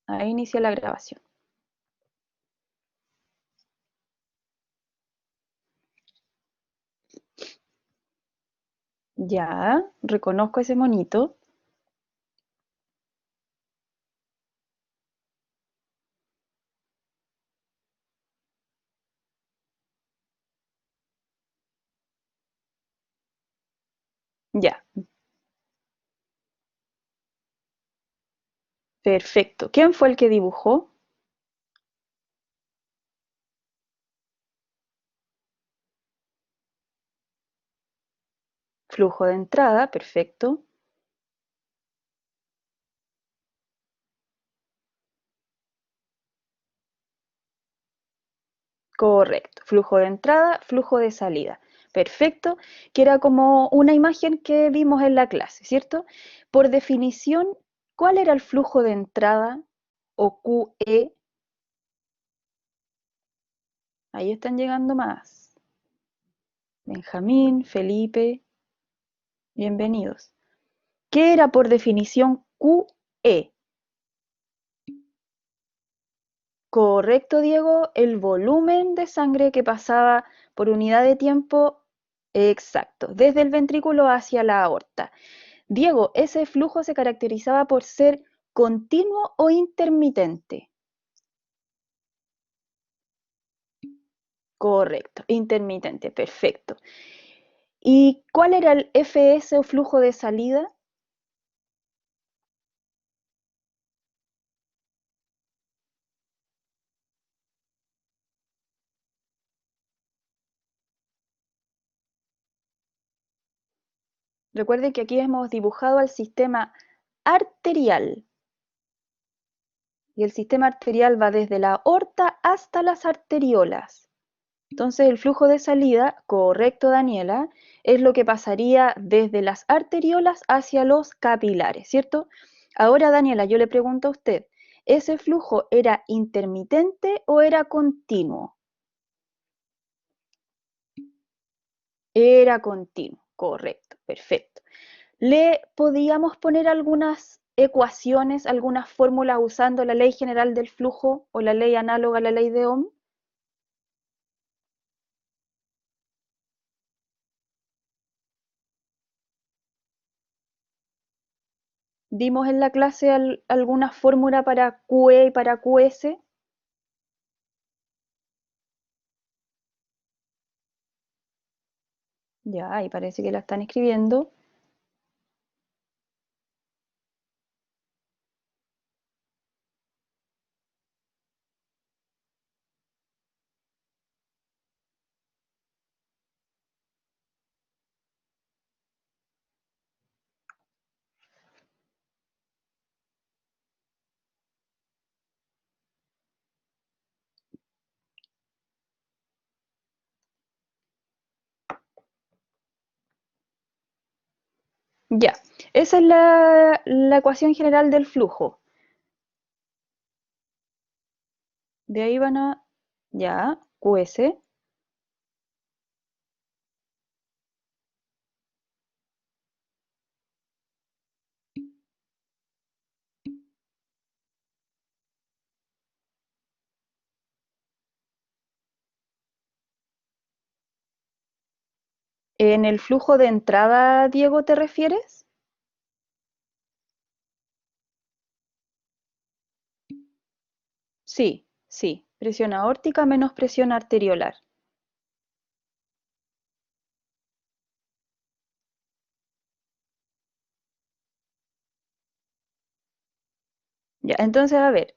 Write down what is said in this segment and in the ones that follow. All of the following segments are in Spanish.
Ahí inicia la grabación. Ya, reconozco ese monito. Ya, perfecto. ¿Quién fue el que dibujó? Flujo de entrada, perfecto. Correcto. Flujo de entrada, flujo de salida. Perfecto. Que era como una imagen que vimos en la clase, ¿cierto? Por definición, ¿cuál era el flujo de entrada o QE? Ahí están llegando más. Benjamín, Felipe, bienvenidos. ¿Qué era por definición QE? Correcto, Diego, el volumen de sangre que pasaba por unidad de tiempo exacto, desde el ventrículo hacia la aorta. Diego, ¿ese flujo se caracterizaba por ser continuo o intermitente? Correcto, intermitente, perfecto. ¿Y cuál era el FS o flujo de salida? Recuerden que aquí hemos dibujado al sistema arterial. Y el sistema arterial va desde la aorta hasta las arteriolas. Entonces el flujo de salida, correcto Daniela, es lo que pasaría desde las arteriolas hacia los capilares, ¿cierto? Ahora Daniela, yo le pregunto a usted, ¿ese flujo era intermitente o era continuo? Era continuo, correcto, perfecto. ¿Le podíamos poner algunas ecuaciones, algunas fórmulas usando la ley general del flujo o la ley análoga a la ley de Ohm? Dimos en la clase alguna fórmula para QE y para QS. Ya, ahí parece que la están escribiendo. Ya, esa es la ecuación general del flujo. De ahí van a, ya, QS. ¿En el flujo de entrada, Diego, te refieres? Sí, sí. Presión aórtica menos presión arteriolar. Ya, entonces, a ver,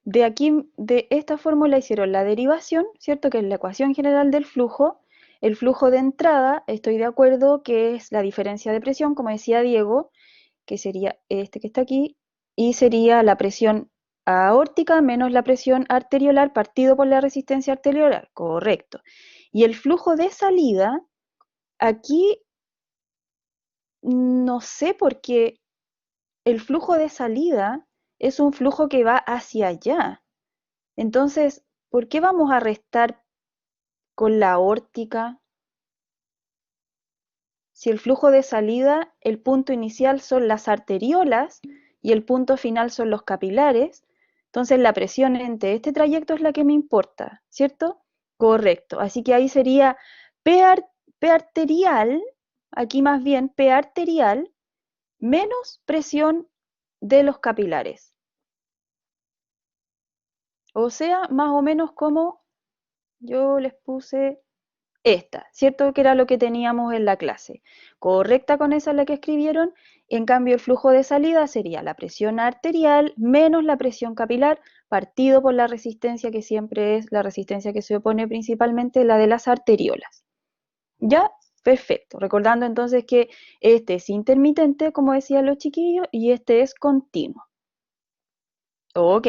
de aquí, de esta fórmula hicieron la derivación, ¿cierto? Que es la ecuación general del flujo. El flujo de entrada, estoy de acuerdo que es la diferencia de presión, como decía Diego, que sería este que está aquí, y sería la presión aórtica menos la presión arteriolar partido por la resistencia arteriolar, correcto. Y el flujo de salida, aquí no sé por qué el flujo de salida es un flujo que va hacia allá. Entonces, ¿por qué vamos a restar con la aórtica? Si el flujo de salida, el punto inicial son las arteriolas y el punto final son los capilares, Entonces la presión entre este trayecto es la que me importa, ¿cierto? Correcto. Así que ahí sería P, P arterial, aquí más bien P arterial menos presión de los capilares. O sea, más o menos como yo les puse esta, ¿cierto? Que era lo que teníamos en la clase. Correcta con esa la que escribieron. En cambio, el flujo de salida sería la presión arterial menos la presión capilar partido por la resistencia que siempre es la resistencia que se opone principalmente la de las arteriolas. ¿Ya? Perfecto. Recordando entonces que este es intermitente, como decían los chiquillos, y este es continuo. Ok.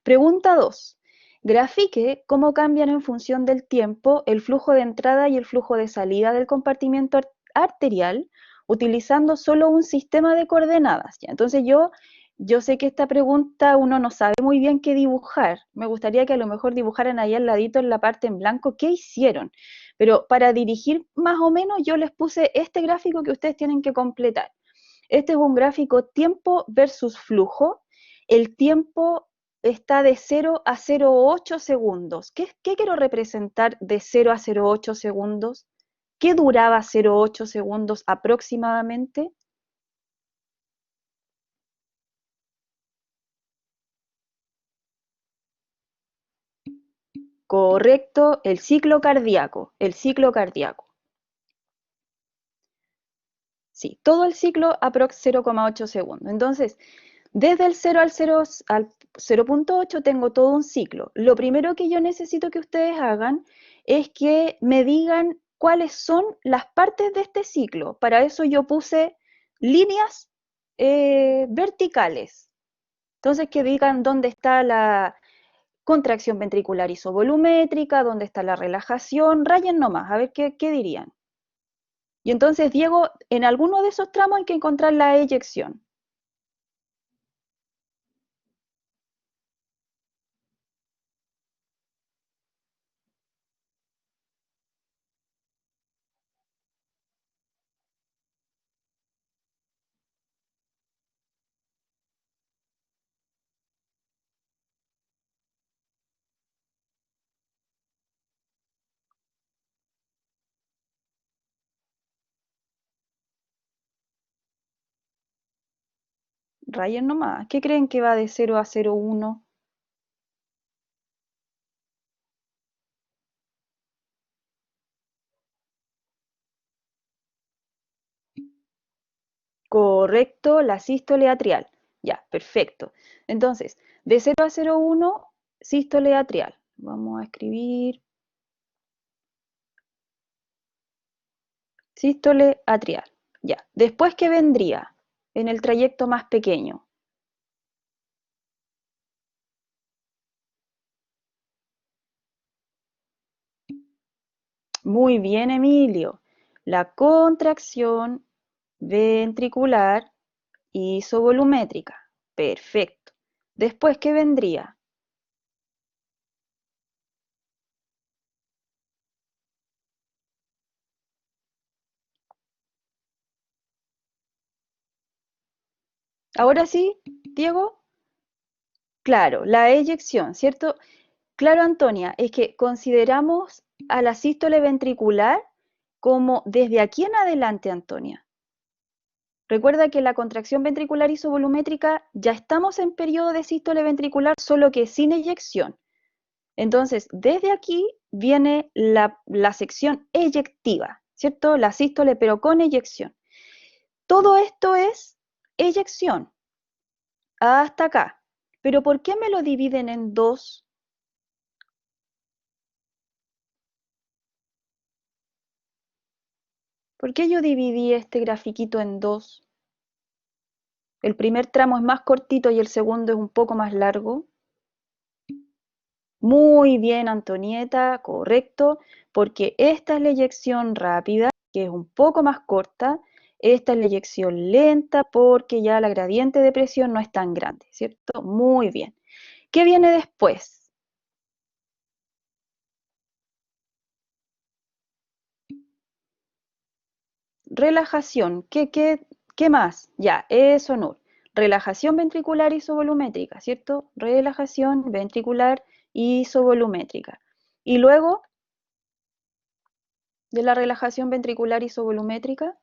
Pregunta 2. Grafique cómo cambian en función del tiempo el flujo de entrada y el flujo de salida del compartimiento arterial utilizando solo un sistema de coordenadas. ¿Ya? Entonces yo sé que esta pregunta uno no sabe muy bien qué dibujar. Me gustaría que a lo mejor dibujaran ahí al ladito en la parte en blanco qué hicieron. Pero para dirigir más o menos yo les puse este gráfico que ustedes tienen que completar. Este es un gráfico tiempo versus flujo. El tiempo está de 0 a 0,8 segundos. ¿Qué quiero representar de 0 a 0,8 segundos? ¿Qué duraba 0,8 segundos aproximadamente? Correcto, el ciclo cardíaco, el ciclo cardíaco. Sí, todo el ciclo aprox 0,8 segundos. Entonces, desde el 0 al 0,8 tengo todo un ciclo. Lo primero que yo necesito que ustedes hagan es que me digan cuáles son las partes de este ciclo. Para eso yo puse líneas verticales. Entonces, que digan dónde está la contracción ventricular isovolumétrica, dónde está la relajación. Rayen nomás, a ver qué dirían. Y entonces, Diego, en alguno de esos tramos hay que encontrar la eyección. Rayen nomás. ¿Qué creen que va de 0 a 0,1? Correcto, la sístole atrial. Ya, perfecto. Entonces, de 0 a 0,1, sístole atrial. Vamos a escribir sístole atrial. Ya, después, ¿qué vendría en el trayecto más pequeño? Muy bien, Emilio. La contracción ventricular isovolumétrica. Perfecto. Después, ¿qué vendría? Ahora sí, Diego. Claro, la eyección, ¿cierto? Claro, Antonia, es que consideramos a la sístole ventricular como desde aquí en adelante, Antonia. Recuerda que la contracción ventricular isovolumétrica ya estamos en periodo de sístole ventricular, solo que sin eyección. Entonces, desde aquí viene la sección eyectiva, ¿cierto? La sístole, pero con eyección. Todo esto es eyección, hasta acá. Pero ¿por qué me lo dividen en dos? ¿Por qué yo dividí este grafiquito en dos? El primer tramo es más cortito y el segundo es un poco más largo. Muy bien, Antonieta, correcto, porque esta es la eyección rápida, que es un poco más corta. Esta es la eyección lenta porque ya la gradiente de presión no es tan grande, ¿cierto? Muy bien. ¿Qué viene después? Relajación. ¿Qué más? Ya, eso no. relajación ventricular isovolumétrica, ¿cierto? Relajación ventricular isovolumétrica. Y luego de la relajación ventricular isovolumétrica,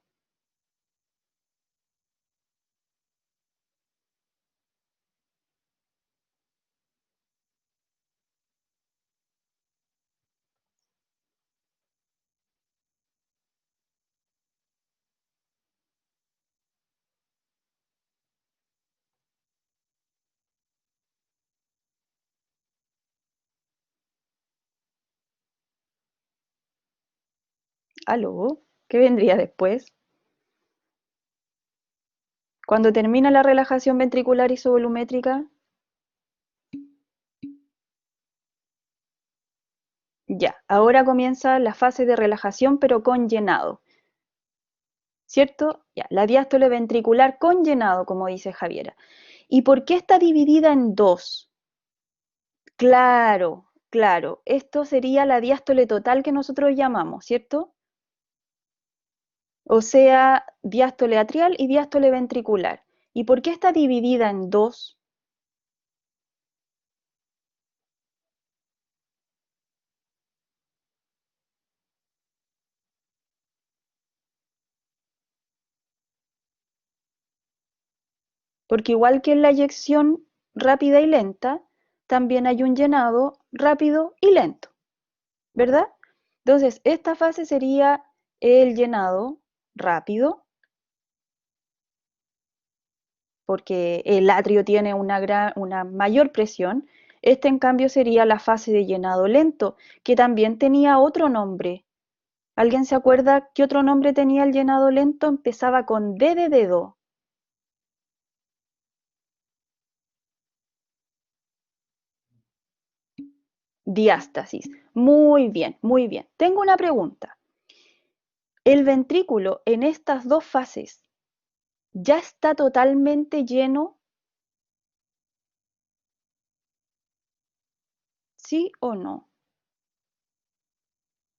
¿aló? ¿Qué vendría después? Cuando termina la relajación ventricular isovolumétrica, ya, ahora comienza la fase de relajación pero con llenado, ¿cierto? Ya, la diástole ventricular con llenado, como dice Javiera. ¿Y por qué está dividida en dos? Claro, claro, esto sería la diástole total que nosotros llamamos, ¿cierto? O sea, diástole atrial y diástole ventricular. ¿Y por qué está dividida en dos? Porque igual que en la eyección rápida y lenta, también hay un llenado rápido y lento, ¿verdad? Entonces, esta fase sería el llenado rápido, porque el atrio tiene una mayor presión. Este, en cambio, sería la fase de llenado lento, que también tenía otro nombre. ¿Alguien se acuerda qué otro nombre tenía el llenado lento? Empezaba con D de dedo. Diástasis. Muy bien, muy bien. Tengo una pregunta. ¿El ventrículo en estas dos fases ya está totalmente lleno? ¿Sí o no?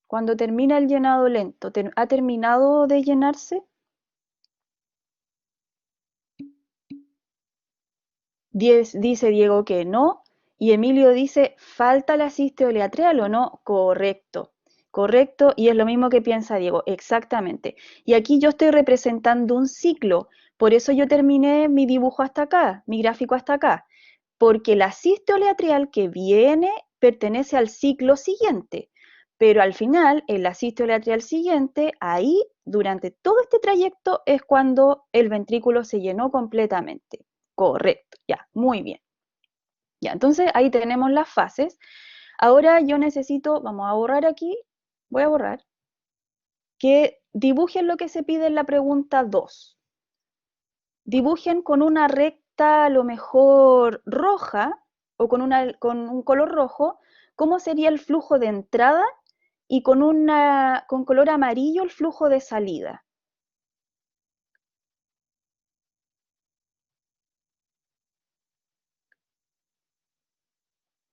Cuando termina el llenado lento, ¿ha terminado de llenarse? Dice Diego que no, y Emilio dice, ¿falta la sístole atrial o no? Correcto, correcto, y es lo mismo que piensa Diego, exactamente. Y aquí yo estoy representando un ciclo, por eso yo terminé mi dibujo hasta acá, mi gráfico hasta acá, porque la sístole atrial que viene pertenece al ciclo siguiente, pero al final, en la sístole atrial siguiente, ahí, durante todo este trayecto, es cuando el ventrículo se llenó completamente. Correcto, ya, muy bien. Ya, entonces ahí tenemos las fases. Ahora yo necesito, vamos a borrar aquí, voy a borrar, que dibujen lo que se pide en la pregunta 2. Dibujen con una recta a lo mejor roja o con un color rojo, cómo sería el flujo de entrada y con color amarillo el flujo de salida.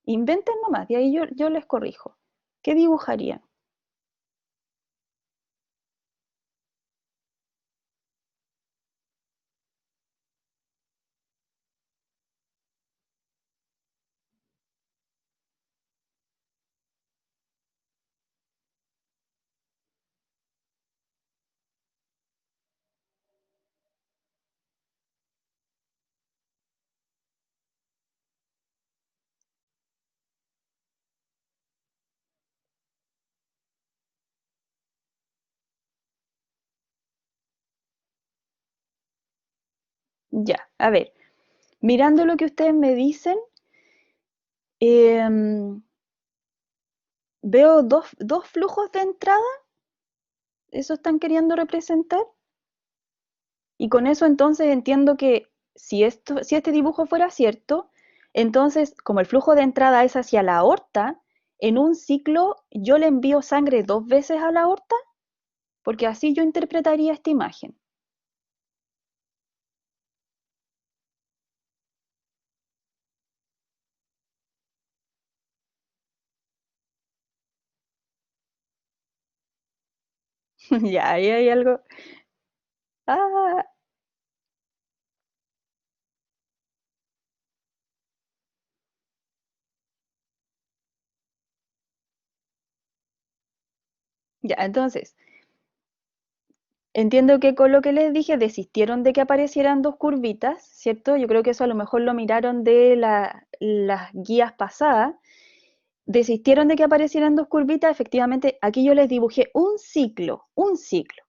Inventen nomás, de ahí yo les corrijo. ¿Qué dibujarían? Ya, a ver, mirando lo que ustedes me dicen, em, veo dos flujos de entrada, ¿eso están queriendo representar? Y con eso entonces entiendo que si este dibujo fuera cierto, entonces como el flujo de entrada es hacia la aorta, en un ciclo yo le envío sangre dos veces a la aorta, porque así yo interpretaría esta imagen. Ya, ahí hay algo. Ah, Ya, entonces, entiendo que con lo que les dije desistieron de que aparecieran dos curvitas, ¿cierto? Yo creo que eso a lo mejor lo miraron de las guías pasadas. Desistieron de que aparecieran dos curvitas, efectivamente, aquí yo les dibujé un ciclo, un ciclo.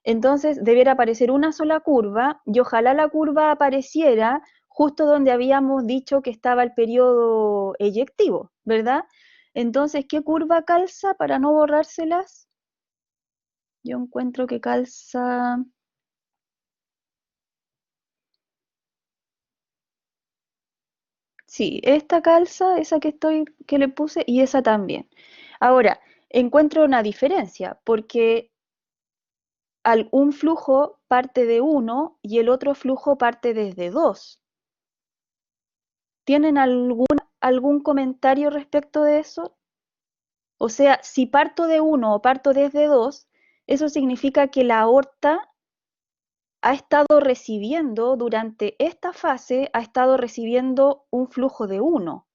Entonces debiera aparecer una sola curva y ojalá la curva apareciera justo donde habíamos dicho que estaba el periodo eyectivo, ¿verdad? Entonces, ¿qué curva calza para no borrárselas? Yo encuentro que calza... Sí, esta calza, esa que le puse, y esa también. Ahora, encuentro una diferencia, porque un flujo parte de uno y el otro flujo parte desde 2. ¿Tienen algún comentario respecto de eso? O sea, si parto de uno o parto desde 2, eso significa que la aorta ha estado recibiendo, durante esta fase, ha estado recibiendo un flujo de 1.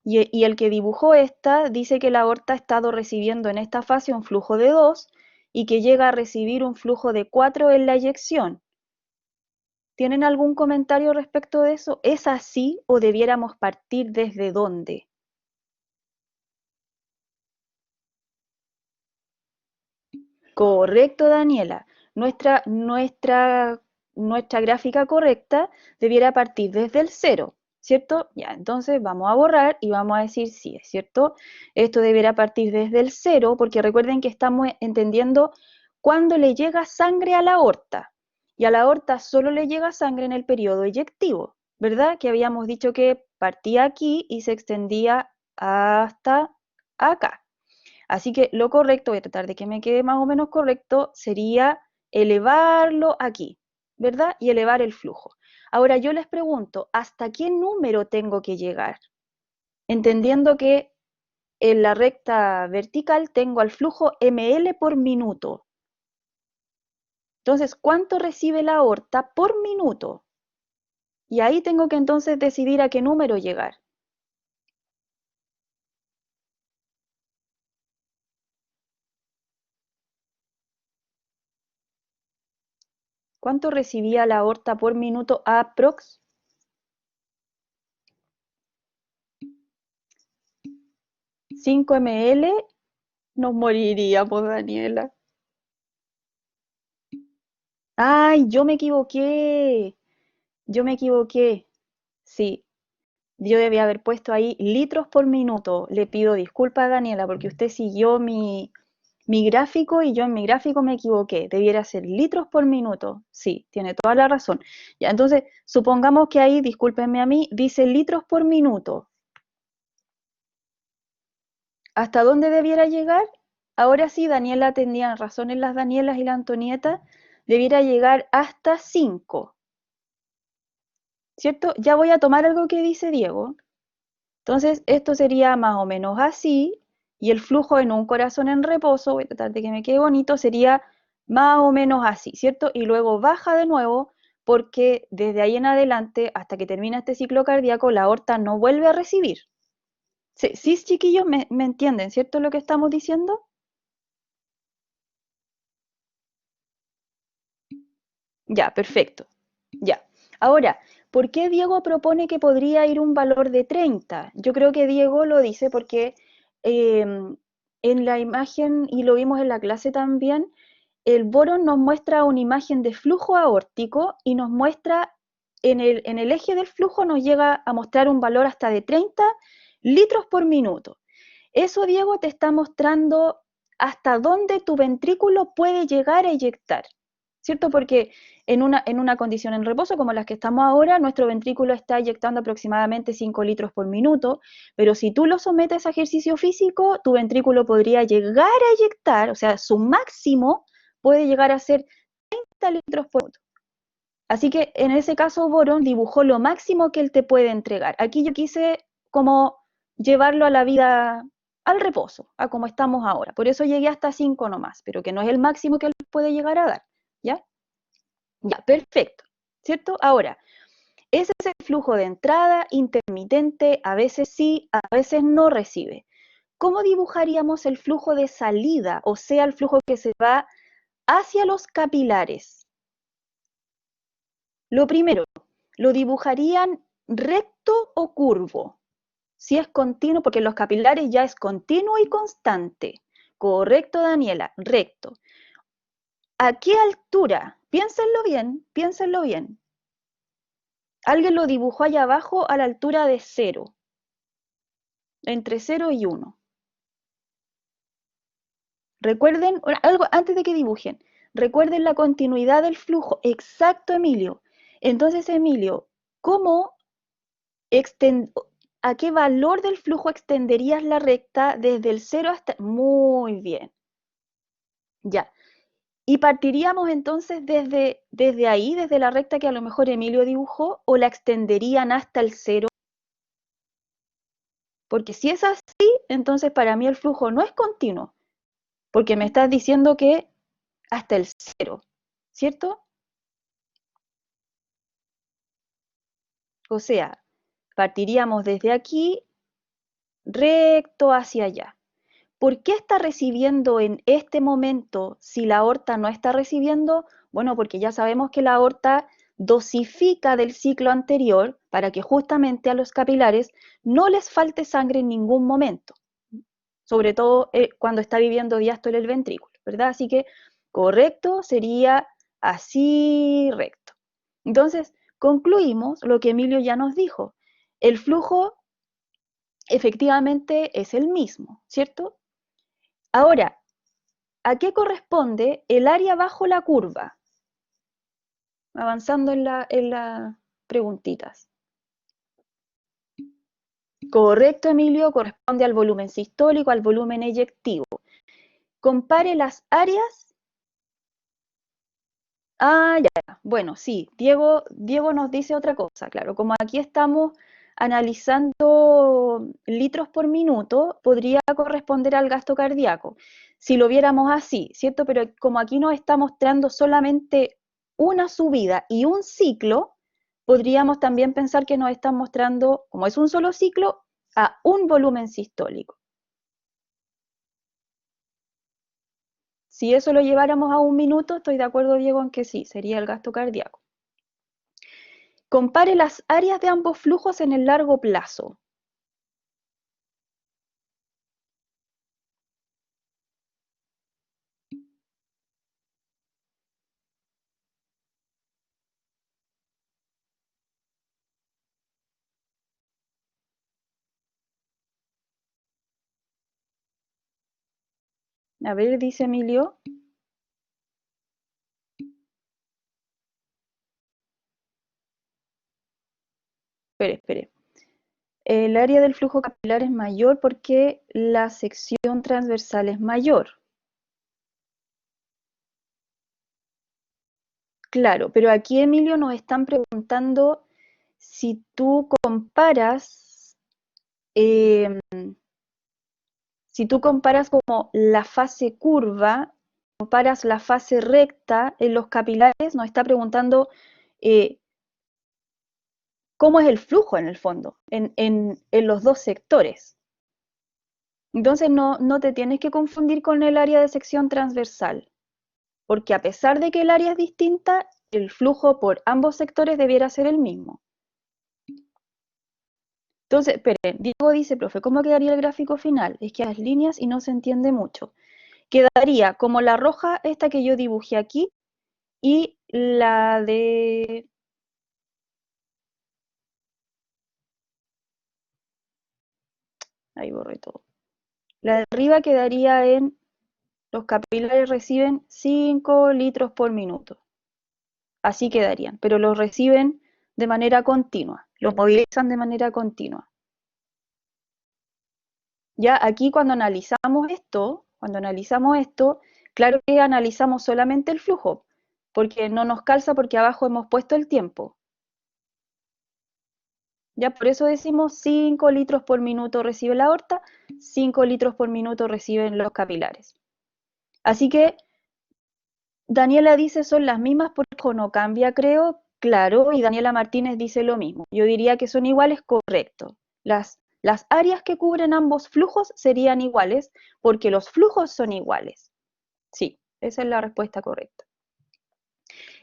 Y el que dibujó esta dice que la aorta ha estado recibiendo en esta fase un flujo de 2 y que llega a recibir un flujo de 4 en la eyección. ¿Tienen algún comentario respecto de eso? ¿Es así o debiéramos partir desde dónde? Correcto, Daniela. Nuestra gráfica correcta debiera partir desde el cero, ¿cierto? Ya, entonces vamos a borrar y vamos a decir sí, ¿es cierto? Esto debiera partir desde el cero porque recuerden que estamos entendiendo cuándo le llega sangre a la aorta. Y a la aorta solo le llega sangre en el periodo eyectivo, ¿verdad? Que habíamos dicho que partía aquí y se extendía hasta acá. Así que lo correcto, voy a tratar de que me quede más o menos correcto, sería elevarlo aquí, ¿verdad? Y elevar el flujo. Ahora yo les pregunto, ¿hasta qué número tengo que llegar? Entendiendo que en la recta vertical tengo al flujo ml por minuto. Entonces, ¿cuánto recibe la aorta por minuto? Y ahí tengo que entonces decidir a qué número llegar. ¿Cuánto recibía la aorta por minuto aprox? 5 ml, nos moriríamos, Daniela. Ay, yo me equivoqué. Yo me equivoqué. Sí, yo debía haber puesto ahí litros por minuto. Le pido disculpas a Daniela porque usted siguió mi gráfico y yo en mi gráfico me equivoqué. Debiera ser litros por minuto. Sí, tiene toda la razón. Ya, entonces, supongamos que ahí, discúlpenme a mí, dice litros por minuto. ¿Hasta dónde debiera llegar? Ahora sí, Daniela tenía razón en las Danielas y la Antonieta. Debiera llegar hasta 5. ¿Cierto? Ya voy a tomar algo que dice Diego. Entonces, esto sería más o menos así, y el flujo en un corazón en reposo, voy a tratar de que me quede bonito, sería más o menos así, ¿cierto? Y luego baja de nuevo, porque desde ahí en adelante, hasta que termina este ciclo cardíaco, la aorta no vuelve a recibir. Sí, sí, chiquillos, me entienden, ¿cierto lo que estamos diciendo? Ya, perfecto. Ya. Ahora, ¿por qué Diego propone que podría ir un valor de 30? Yo creo que Diego lo dice porque en la imagen, y lo vimos en la clase también, el boron nos muestra una imagen de flujo aórtico y nos muestra, en el eje del flujo nos llega a mostrar un valor hasta de 30 litros por minuto. Eso, Diego, te está mostrando hasta dónde tu ventrículo puede llegar a eyectar, ¿cierto? Porque en una condición en reposo como las que estamos ahora, nuestro ventrículo está eyectando aproximadamente 5 litros por minuto, pero si tú lo sometes a ejercicio físico, tu ventrículo podría llegar a eyectar, o sea, su máximo puede llegar a ser 30 litros por minuto. Así que en ese caso, Boron dibujó lo máximo que él te puede entregar. Aquí yo quise como llevarlo a la vida, al reposo, a como estamos ahora. Por eso llegué hasta 5 nomás, pero que no es el máximo que él puede llegar a dar, ¿ya? Ya, perfecto, ¿cierto? Ahora, ese es el flujo de entrada intermitente, a veces sí, a veces no recibe. ¿cómo dibujaríamos el flujo de salida? O sea, el flujo que se va hacia los capilares. Lo primero, ¿lo dibujarían recto o curvo? Si es continuo, porque en los capilares ya es continuo y constante. Correcto, Daniela, recto. ¿A qué altura? Piénsenlo bien, piénsenlo bien. Alguien lo dibujó allá abajo a la altura de 0, entre 0 y 1. Recuerden, algo antes de que dibujen, recuerden la continuidad del flujo. Exacto, Emilio. Entonces, Emilio, ¿a qué valor del flujo extenderías la recta desde el 0 hasta? Muy bien. Ya. Y partiríamos entonces desde ahí, desde la recta que a lo mejor Emilio dibujó, o la extenderían hasta el 0. Porque si es así, entonces para mí el flujo no es continuo, porque me estás diciendo que hasta el 0, ¿cierto? O sea, partiríamos desde aquí recto hacia allá. ¿Por qué está recibiendo en este momento si la aorta no está recibiendo? Bueno, porque ya sabemos que la aorta dosifica del ciclo anterior para que justamente a los capilares no les falte sangre en ningún momento, sobre todo cuando está viviendo diástole el ventrículo, ¿verdad? Así que correcto sería así recto. Entonces, concluimos lo que Emilio ya nos dijo. El flujo efectivamente es el mismo, ¿cierto? Ahora, ¿a qué corresponde el área bajo la curva? Avanzando en las preguntitas. Correcto, Emilio, corresponde al volumen sistólico, al volumen eyectivo. Compare las áreas. Ah, ya, bueno, sí, Diego nos dice otra cosa, claro, como aquí estamos analizando litros por minuto, podría corresponder al gasto cardíaco, si lo viéramos así, ¿cierto? Pero como aquí nos está mostrando solamente una subida y un ciclo, podríamos también pensar que nos están mostrando, como es un solo ciclo, a un volumen sistólico. Si eso lo lleváramos a un minuto, estoy de acuerdo, Diego, en que sí, sería el gasto cardíaco. Compare las áreas de ambos flujos en el largo plazo. A ver, dice Emilio. Espere. El área del flujo capilar es mayor porque la sección transversal es mayor. Claro, pero aquí, Emilio, nos están preguntando si tú comparas, como la fase curva, comparas la fase recta en los capilares, nos está preguntando cómo es el flujo en el fondo, en los dos sectores. Entonces no te tienes que confundir con el área de sección transversal, porque a pesar de que el área es distinta, el flujo por ambos sectores debiera ser el mismo. Entonces, esperen, Diego dice, profe, ¿cómo quedaría el gráfico final? Es que hay las líneas y no se entiende mucho. Quedaría como la roja, esta que yo dibujé aquí, y la de... Ahí borré todo. La de arriba quedaría en... Los capilares reciben 5 litros por minuto. Así quedarían, pero los reciben de manera continua, los movilizan de manera continua. Ya aquí cuando analizamos esto, claro que analizamos solamente el flujo, porque no nos calza porque abajo hemos puesto el tiempo. Ya por eso decimos 5 litros por minuto recibe la aorta, 5 litros por minuto reciben los capilares. Así que Daniela dice son las mismas porque no cambia, creo, claro, y Daniela Martínez dice lo mismo. Yo diría que son iguales, correcto. Las Las áreas que cubren ambos flujos serían iguales porque los flujos son iguales. Sí, esa es la respuesta correcta.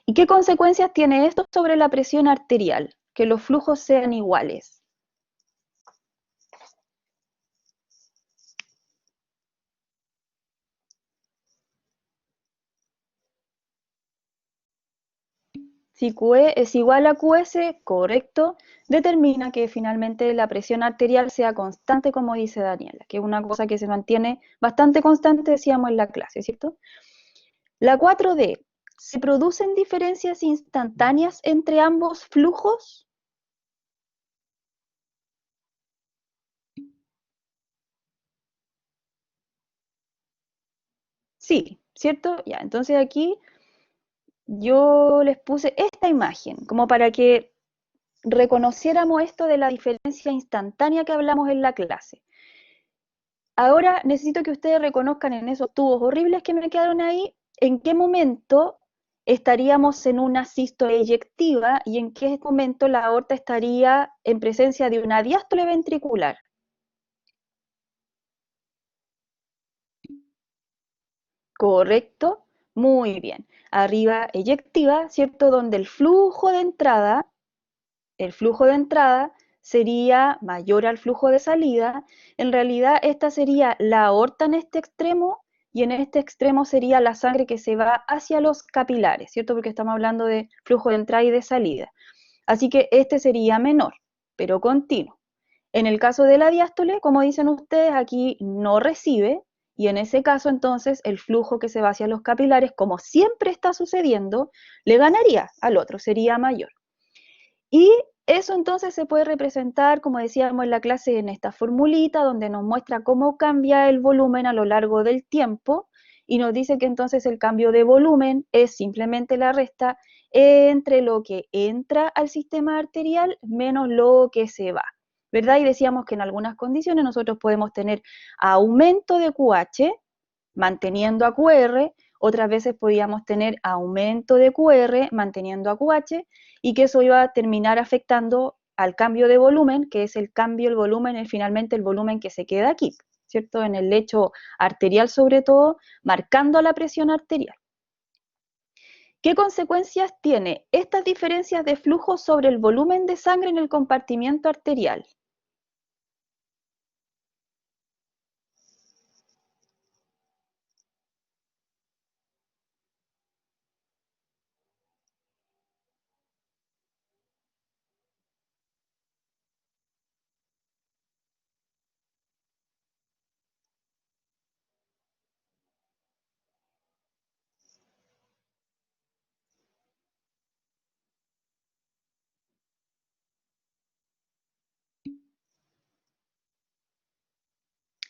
¿Y qué consecuencias tiene esto sobre la presión arterial? Que los flujos sean iguales. Si QE es igual a QS, correcto, determina que finalmente la presión arterial sea constante, como dice Daniela, que es una cosa que se mantiene bastante constante, decíamos en la clase, ¿cierto? La 4D, ¿se producen diferencias instantáneas entre ambos flujos? Sí, ¿cierto? Ya, entonces aquí yo les puse esta imagen, como para que reconociéramos esto de la diferencia instantánea que hablamos en la clase. Ahora necesito que ustedes reconozcan en esos tubos horribles que me quedaron ahí, en qué momento estaríamos en una sístole eyectiva y en qué momento la aorta estaría en presencia de una diástole ventricular. Correcto, muy bien. Arriba eyectiva, ¿cierto? Donde el flujo de entrada sería mayor al flujo de salida. En realidad esta sería la aorta en este extremo y en este extremo sería la sangre que se va hacia los capilares, ¿cierto? Porque estamos hablando de flujo de entrada y de salida. Así que este sería menor, pero continuo. En el caso de la diástole, como dicen ustedes, aquí no recibe y en ese caso entonces el flujo que se va hacia los capilares, como siempre está sucediendo, le ganaría al otro, sería mayor. Y eso entonces se puede representar, como decíamos en la clase, en esta formulita donde nos muestra cómo cambia el volumen a lo largo del tiempo y nos dice que entonces el cambio de volumen es simplemente la resta entre lo que entra al sistema arterial menos lo que se va, ¿verdad? Y decíamos que en algunas condiciones nosotros podemos tener aumento de QH manteniendo a QR, otras veces podíamos tener aumento de QR manteniendo a QH y que eso iba a terminar afectando al cambio de volumen, que es el cambio del volumen, es finalmente el volumen que se queda aquí, ¿cierto? En el lecho arterial sobre todo, marcando la presión arterial. ¿Qué consecuencias tiene estas diferencias de flujo sobre el volumen de sangre en el compartimiento arterial?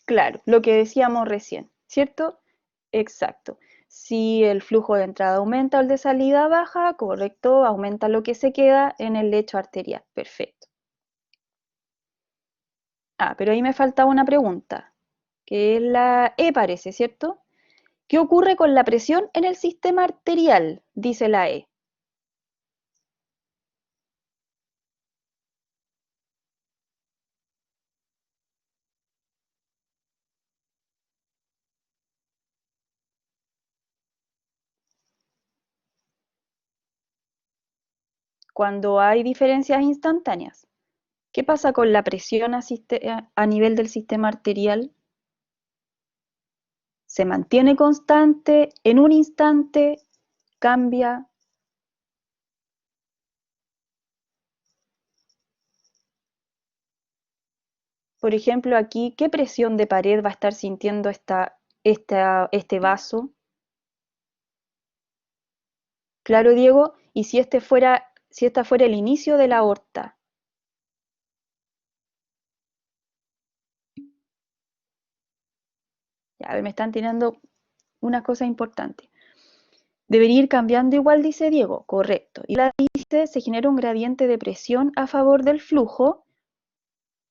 Claro, lo que decíamos recién, ¿cierto? Exacto. Si el flujo de entrada aumenta o el de salida baja, correcto, aumenta lo que se queda en el lecho arterial. Perfecto. Ah, pero ahí me faltaba una pregunta, que es la E parece, ¿cierto? ¿Qué ocurre con la presión en el sistema arterial? Dice la E. Cuando hay diferencias instantáneas. ¿Qué pasa con la presión a nivel del sistema arterial? ¿Se mantiene constante en un instante? ¿Cambia? Por ejemplo, aquí, ¿qué presión de pared va a estar sintiendo este vaso? Claro, Diego, y si esta fuera el inicio de la aorta. Ya, a ver, me están tirando una cosa importante. Debería ir cambiando igual, dice Diego. Correcto. Y la dice, se genera un gradiente de presión a favor del flujo.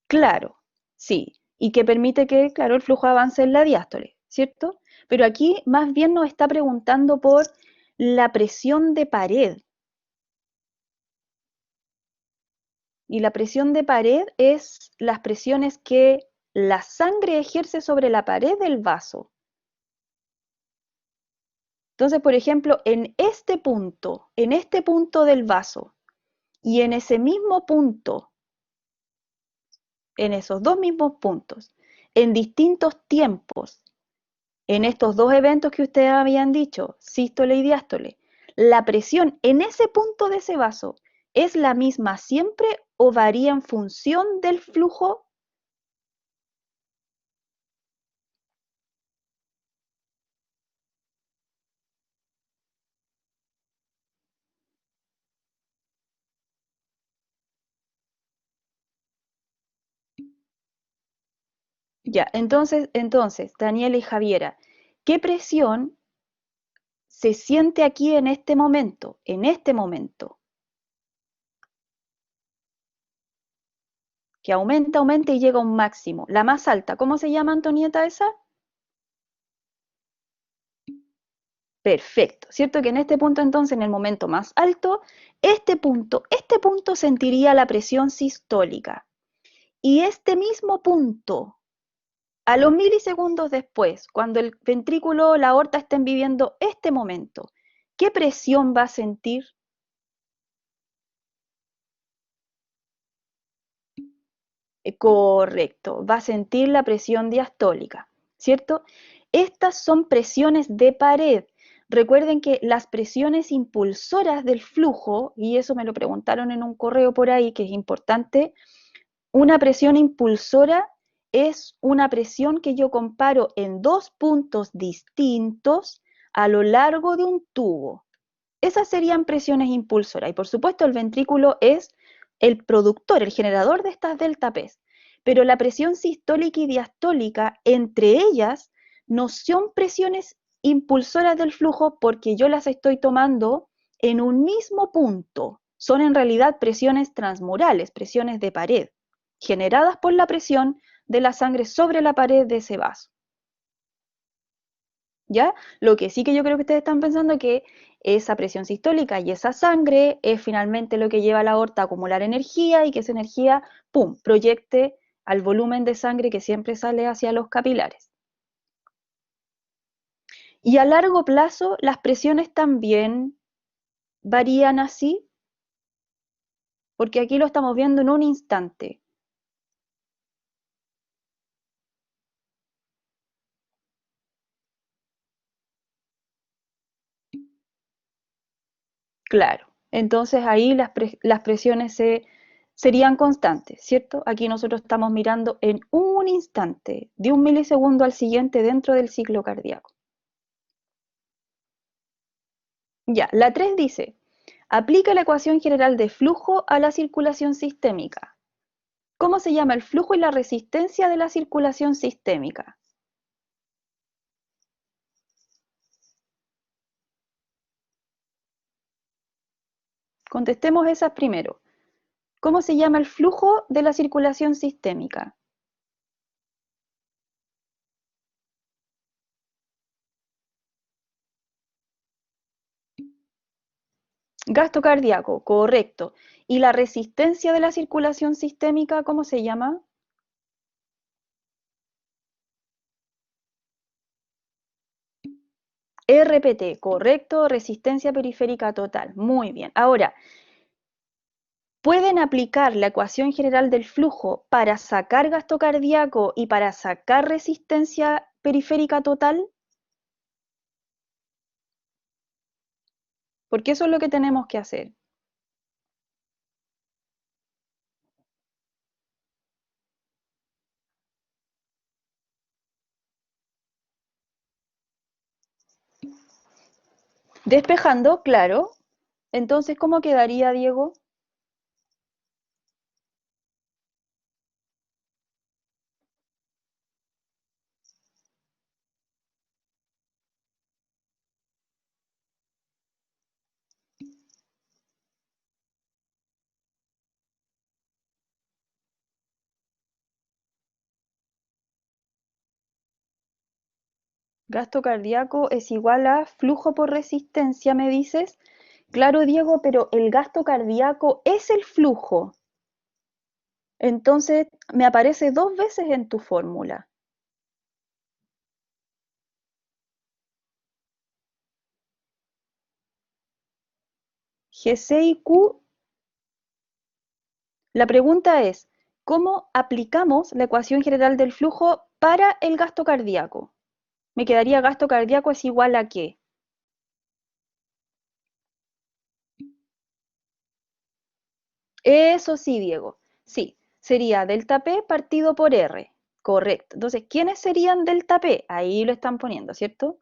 Claro, sí. Y que permite que, claro, el flujo avance en la diástole, ¿cierto? Pero aquí más bien nos está preguntando por la presión de pared. Y la presión de pared es las presiones que la sangre ejerce sobre la pared del vaso. Entonces, por ejemplo, en este punto del vaso y en ese mismo punto, en esos dos mismos puntos, en distintos tiempos, en estos dos eventos que ustedes habían dicho, sístole y diástole, la presión en ese punto de ese vaso es la misma siempre o varía en función del flujo. Ya, entonces, Daniela y Javiera, ¿qué presión se siente aquí en este momento? En este momento, que aumenta, aumenta y llega a un máximo. La más alta, ¿cómo se llama, Antonieta, esa? Perfecto, ¿cierto? Que en este punto entonces, en el momento más alto, este punto sentiría la presión sistólica. Y este mismo punto, a los milisegundos después, cuando el ventrículo o la aorta estén viviendo este momento, ¿qué presión va a sentir? Correcto, va a sentir la presión diastólica, ¿cierto? Estas son presiones de pared. Recuerden que las presiones impulsoras del flujo, y eso me lo preguntaron en un correo por ahí, que es importante, una presión impulsora es una presión que yo comparo en dos puntos distintos a lo largo de un tubo. Esas serían presiones impulsoras. Y por supuesto el ventrículo es el productor, el generador de estas delta P. Pero la presión sistólica y diastólica, entre ellas, no son presiones impulsoras del flujo porque yo las estoy tomando en un mismo punto. Son en realidad presiones transmurales, presiones de pared, generadas por la presión de la sangre sobre la pared de ese vaso. ¿Ya? Lo que sí que yo creo que ustedes están pensando que esa presión sistólica y esa sangre es finalmente lo que lleva a la aorta a acumular energía y que esa energía, ¡pum!, proyecte al volumen de sangre que siempre sale hacia los capilares. Y a largo plazo, las presiones también varían así, porque aquí lo estamos viendo en un instante. Claro, entonces ahí las presiones serían constantes, ¿cierto? Aquí nosotros estamos mirando en un instante, de un milisegundo al siguiente dentro del ciclo cardíaco. Ya, la 3 dice, aplica la ecuación general de flujo a la circulación sistémica. ¿Cómo se llama el flujo y la resistencia de la circulación sistémica? Contestemos esas primero. ¿Cómo se llama el flujo de la circulación sistémica? Gasto cardíaco, correcto. ¿Y la resistencia de la circulación sistémica, cómo se llama? RPT, correcto, resistencia periférica total. Muy bien. Ahora, ¿pueden aplicar la ecuación general del flujo para sacar gasto cardíaco y para sacar resistencia periférica total? Porque eso es lo que tenemos que hacer. Despejando, claro. Entonces, ¿cómo quedaría, Diego? Gasto cardíaco es igual a flujo por resistencia, ¿me dices? Claro, Diego, pero el gasto cardíaco es el flujo. Entonces me aparece 2 veces en tu fórmula. GC y Q. La pregunta es, ¿cómo aplicamos la ecuación general del flujo para el gasto cardíaco? Me quedaría gasto cardíaco es igual a ¿qué? Eso sí, Diego. Sí, sería delta P partido por R. Correcto. Entonces, ¿quiénes serían delta P? Ahí lo están poniendo, ¿cierto?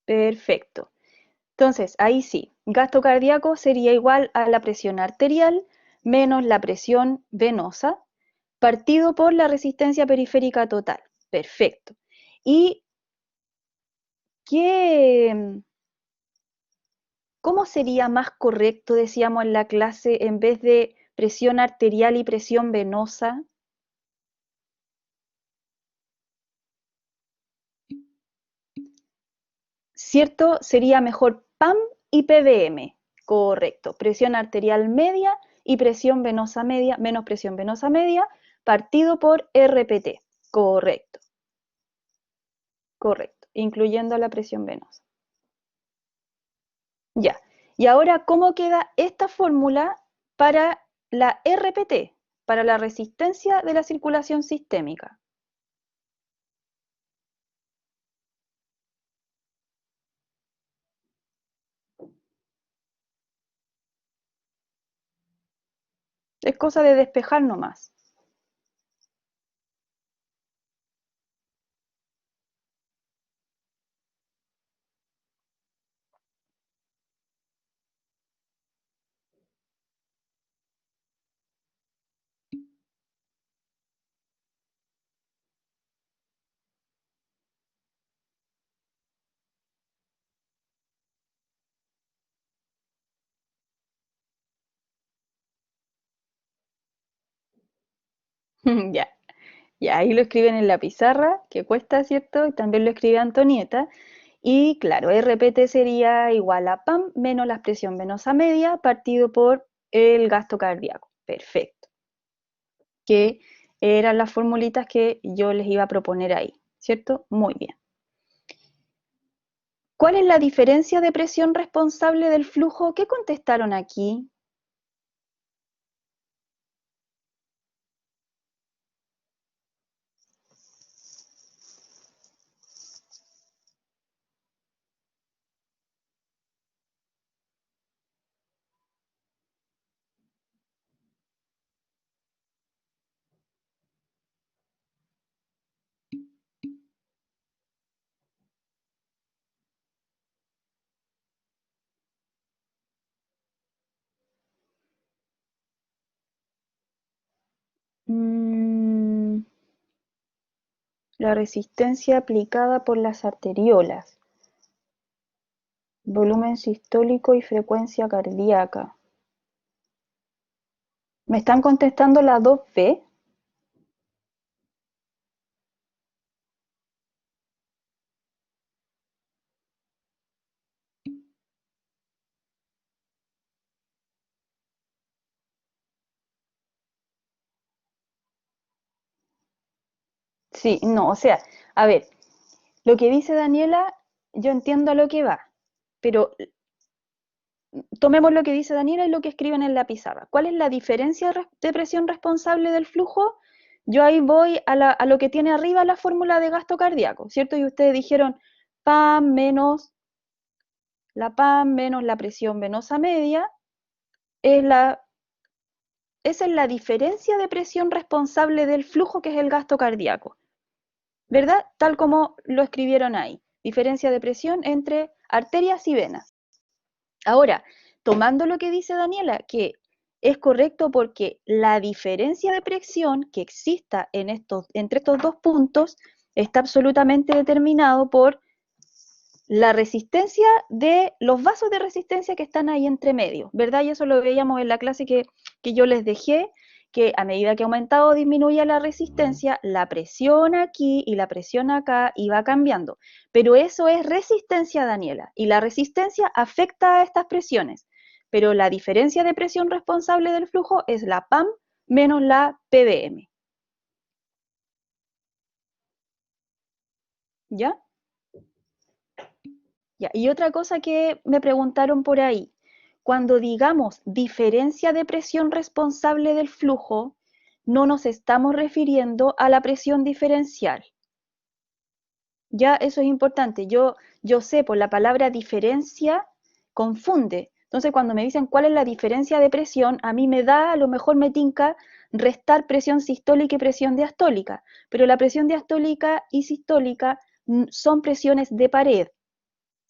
Perfecto. Entonces, ahí sí, gasto cardíaco sería igual a la presión arterial menos la presión venosa partido por la resistencia periférica total. Perfecto. ¿Y qué, cómo sería más correcto, decíamos en la clase, en vez de presión arterial y presión venosa? ¿Cierto? Sería mejor PAM y PVM. Correcto. Presión arterial media y presión venosa media menos presión venosa media partido por RPT. Correcto. Correcto. Incluyendo la presión venosa. Ya. Y ahora, ¿cómo queda esta fórmula para la RPT? Para la resistencia de la circulación sistémica. Es cosa de despejar nomás. Ya. Ya, ahí lo escriben en la pizarra, que cuesta, ¿cierto? Y también lo escribe Antonieta. Y claro, RPT sería igual a PAM menos la presión venosa media partido por el gasto cardíaco. Perfecto. Que eran las formulitas que yo les iba a proponer ahí, ¿cierto? Muy bien. ¿Cuál es la diferencia de presión responsable del flujo? ¿Qué contestaron aquí? Mm, la resistencia aplicada por las arteriolas, volumen sistólico y frecuencia cardíaca. ¿Me están contestando la 2B? Sí, no, o sea, a ver, lo que dice Daniela, yo entiendo a lo que va, pero tomemos lo que dice Daniela y lo que escriben en la pizarra. ¿Cuál es la diferencia de presión responsable del flujo? Yo ahí voy a lo que tiene arriba la fórmula de gasto cardíaco, ¿cierto? Y ustedes dijeron PAM menos la PAM menos la presión venosa media, es esa es la diferencia de presión responsable del flujo, que es el gasto cardíaco. ¿Verdad? Tal como lo escribieron ahí. Diferencia de presión entre arterias y venas. Ahora, tomando lo que dice Daniela, que es correcto porque la diferencia de presión que exista entre estos dos puntos está absolutamente determinado por la resistencia de los vasos de resistencia que están ahí entre medio, ¿verdad? Y eso lo veíamos en la clase que yo les dejé, que a medida que aumentaba o disminuía la resistencia, la presión aquí y la presión acá iba cambiando. Pero eso es resistencia, Daniela, y la resistencia afecta a estas presiones. Pero la diferencia de presión responsable del flujo es la PAM menos la PBM. ¿Ya? Ya, y otra cosa que me preguntaron por ahí, cuando digamos diferencia de presión responsable del flujo, no nos estamos refiriendo a la presión diferencial. Ya eso es importante. Yo sé por la palabra diferencia confunde. Entonces cuando me dicen cuál es la diferencia de presión, a mí me da, a lo mejor me tinca restar presión sistólica y presión diastólica. Pero la presión diastólica y sistólica son presiones de pared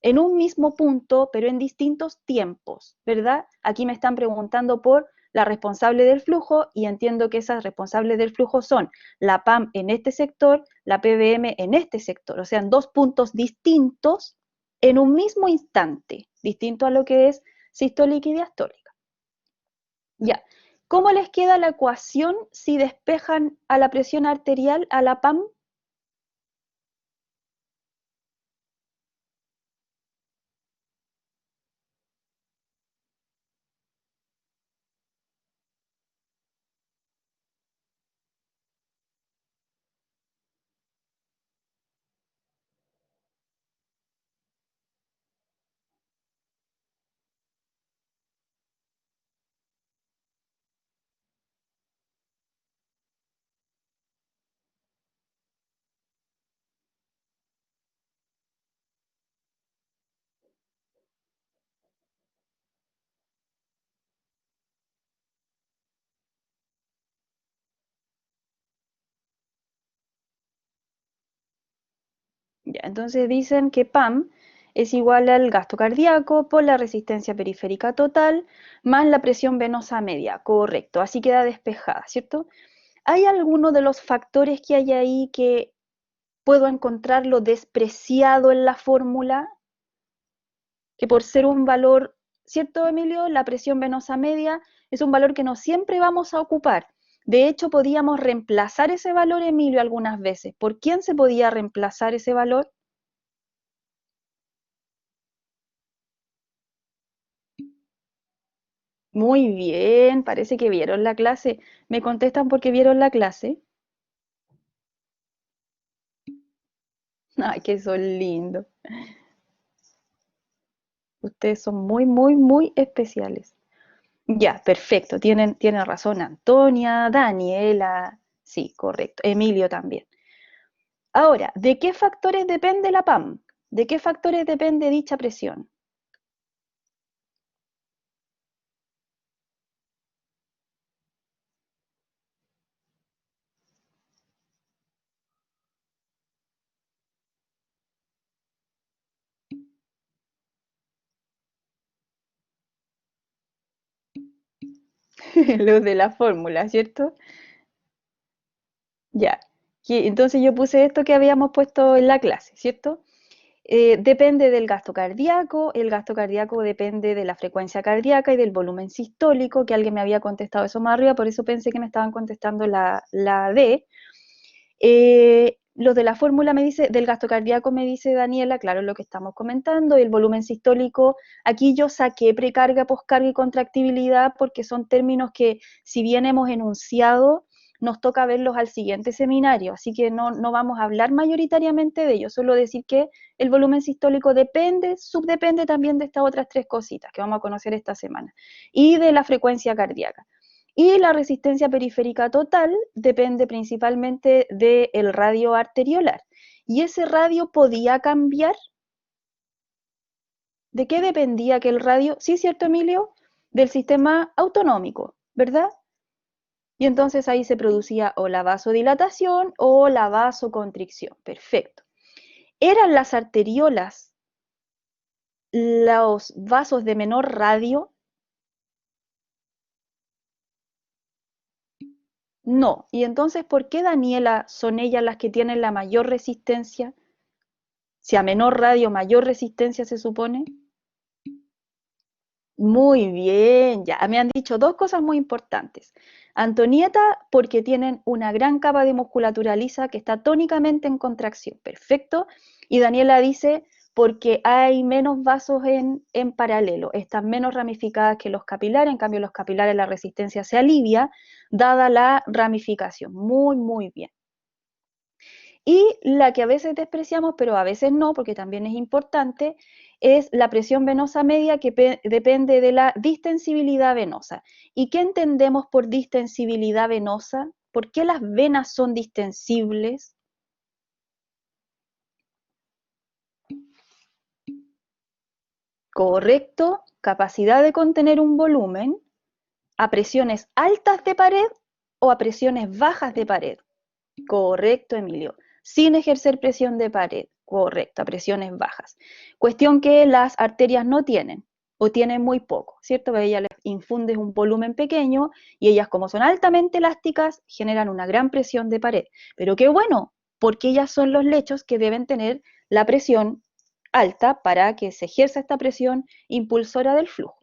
en un mismo punto, pero en distintos tiempos, ¿verdad? Aquí me están preguntando por la responsable del flujo y entiendo que esas responsables del flujo son la PAM en este sector, la PBM en este sector, o sea, en dos puntos distintos en un mismo instante, distinto a lo que es sistólica y diastólica. Ya, ¿cómo les queda la ecuación si despejan a la presión arterial, a la PAM? Ya, entonces dicen que PAM es igual al gasto cardíaco por la resistencia periférica total más la presión venosa media. Correcto, así queda despejada, ¿cierto? ¿Hay alguno de los factores que hay ahí que puedo encontrarlo despreciado en la fórmula? Que por ser un valor, ¿cierto, Emilio? La presión venosa media es un valor que no siempre vamos a ocupar. De hecho, podíamos reemplazar ese valor, Emilio, algunas veces. ¿Por quién se podía reemplazar ese valor? Muy bien, parece que vieron la clase. ¿Me contestan porque vieron la clase? Ay, que son lindos. Ustedes son muy, muy, muy especiales. Ya, perfecto. Tienen razón Antonia, Daniela. Sí, correcto. Emilio también. Ahora, ¿de qué factores depende la PAM? ¿De qué factores depende dicha presión? Los de la fórmula, ¿cierto? Ya. Entonces yo puse esto que habíamos puesto en la clase, ¿cierto? Depende del gasto cardíaco, el gasto cardíaco depende de la frecuencia cardíaca y del volumen sistólico, que alguien me había contestado eso más arriba, por eso pensé que me estaban contestando la D. Los de la fórmula me dice, del gasto cardíaco me dice Daniela, claro, lo que estamos comentando, y el volumen sistólico, aquí yo saqué precarga, poscarga y contractibilidad porque son términos que si bien hemos enunciado, nos toca verlos al siguiente seminario, así que no vamos a hablar mayoritariamente de ellos, solo decir que el volumen sistólico depende, subdepende también de estas otras tres cositas que vamos a conocer esta semana, y de la frecuencia cardíaca. Y la resistencia periférica total depende principalmente del radio arteriolar. ¿Y ese radio podía cambiar? ¿De qué dependía que el radio? Sí, cierto, Emilio, del sistema autonómico, ¿verdad? Y entonces ahí se producía o la vasodilatación o la vasoconstricción. Perfecto. ¿Eran las arteriolas los vasos de menor radio? No. ¿Y entonces por qué, Daniela, son ellas las que tienen la mayor resistencia? Si a menor radio, mayor resistencia se supone. Muy bien, ya me han dicho dos cosas muy importantes. Antonieta, porque tienen una gran capa de musculatura lisa que está tónicamente en contracción. Perfecto. Y Daniela dice, porque hay menos vasos en paralelo, están menos ramificadas que los capilares, en cambio los capilares la resistencia se alivia, dada la ramificación. Muy, muy bien. Y la que a veces despreciamos, pero a veces no, porque también es importante, es la presión venosa media que depende de la distensibilidad venosa. ¿Y qué entendemos por distensibilidad venosa? ¿Por qué las venas son distensibles? Correcto, capacidad de contener un volumen a presiones altas de pared o a presiones bajas de pared. Correcto, Emilio. Sin ejercer presión de pared. Correcto, a presiones bajas. Cuestión que las arterias no tienen o tienen muy poco, ¿cierto? A ellas les infundes un volumen pequeño y ellas, como son altamente elásticas, generan una gran presión de pared. Pero qué bueno, porque ellas son los lechos que deben tener la presión alta para que se ejerza esta presión impulsora del flujo.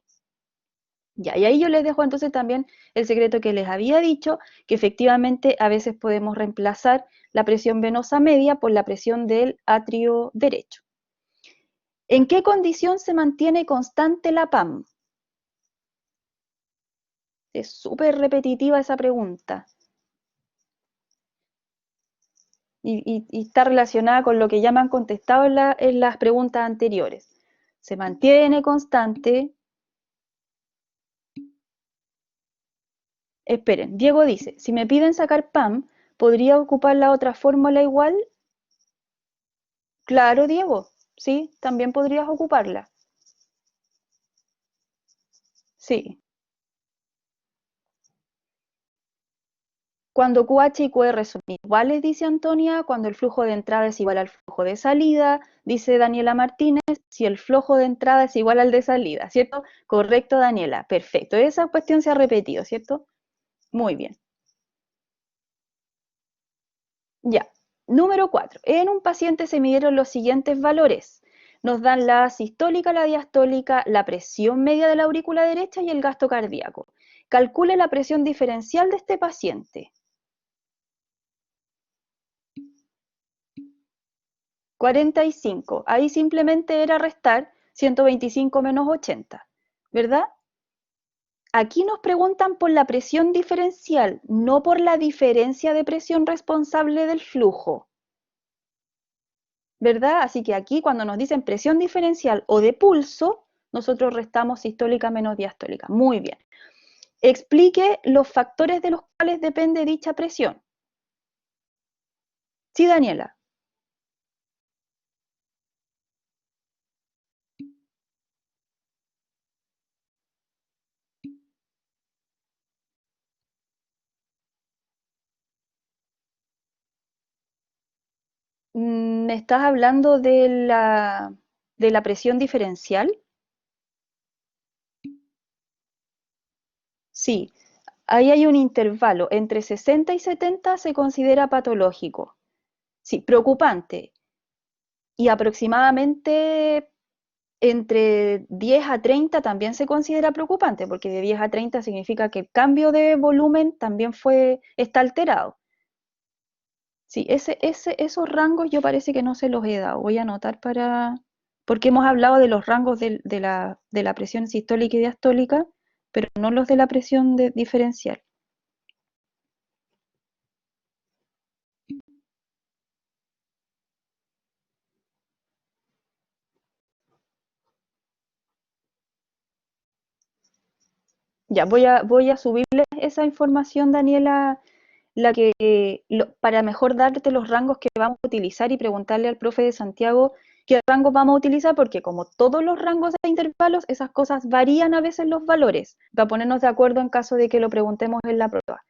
Ya, y ahí yo les dejo entonces también el secreto que les había dicho, que efectivamente a veces podemos reemplazar la presión venosa media por la presión del atrio derecho. ¿En qué condición se mantiene constante la PAM? Es súper repetitiva esa pregunta y está relacionada con lo que ya me han contestado en las preguntas anteriores. Se mantiene constante. Esperen, Diego dice, si me piden sacar PAM, ¿podría ocupar la otra fórmula igual? Claro, Diego, sí, también podrías ocuparla. Sí. Cuando QH y QR son iguales, dice Antonia, cuando el flujo de entrada es igual al flujo de salida, dice Daniela Martínez, si el flujo de entrada es igual al de salida, ¿cierto? Correcto, Daniela, perfecto. Esa cuestión se ha repetido, ¿cierto? Muy bien. Ya. Número 4. En un paciente se midieron los siguientes valores. Nos dan la sistólica, la diastólica, la presión media de la aurícula derecha y el gasto cardíaco. Calcule la presión diferencial de este paciente. 45. Ahí simplemente era restar 125 menos 80, ¿verdad? Aquí nos preguntan por la presión diferencial, no por la diferencia de presión responsable del flujo, ¿verdad? Así que aquí cuando nos dicen presión diferencial o de pulso, nosotros restamos sistólica menos diastólica. Muy bien. Explique los factores de los cuales depende dicha presión. Sí, Daniela. ¿Me estás hablando de la presión diferencial? Sí, ahí hay un intervalo. Entre 60 y 70 se considera patológico. Sí, preocupante. Y aproximadamente entre 10 a 30 también se considera preocupante, porque de 10 a 30 significa que el cambio de volumen también está alterado. Sí, esos rangos yo parece que no se los he dado. Voy a anotar porque hemos hablado de los rangos de la presión sistólica y diastólica, pero no los de la presión diferencial. Ya, voy a subirles esa información, Daniela, para mejor darte los rangos que vamos a utilizar y preguntarle al profe de Santiago qué rangos vamos a utilizar, porque como todos los rangos de intervalos, esas cosas varían a veces los valores, para ponernos de acuerdo en caso de que lo preguntemos en la prueba.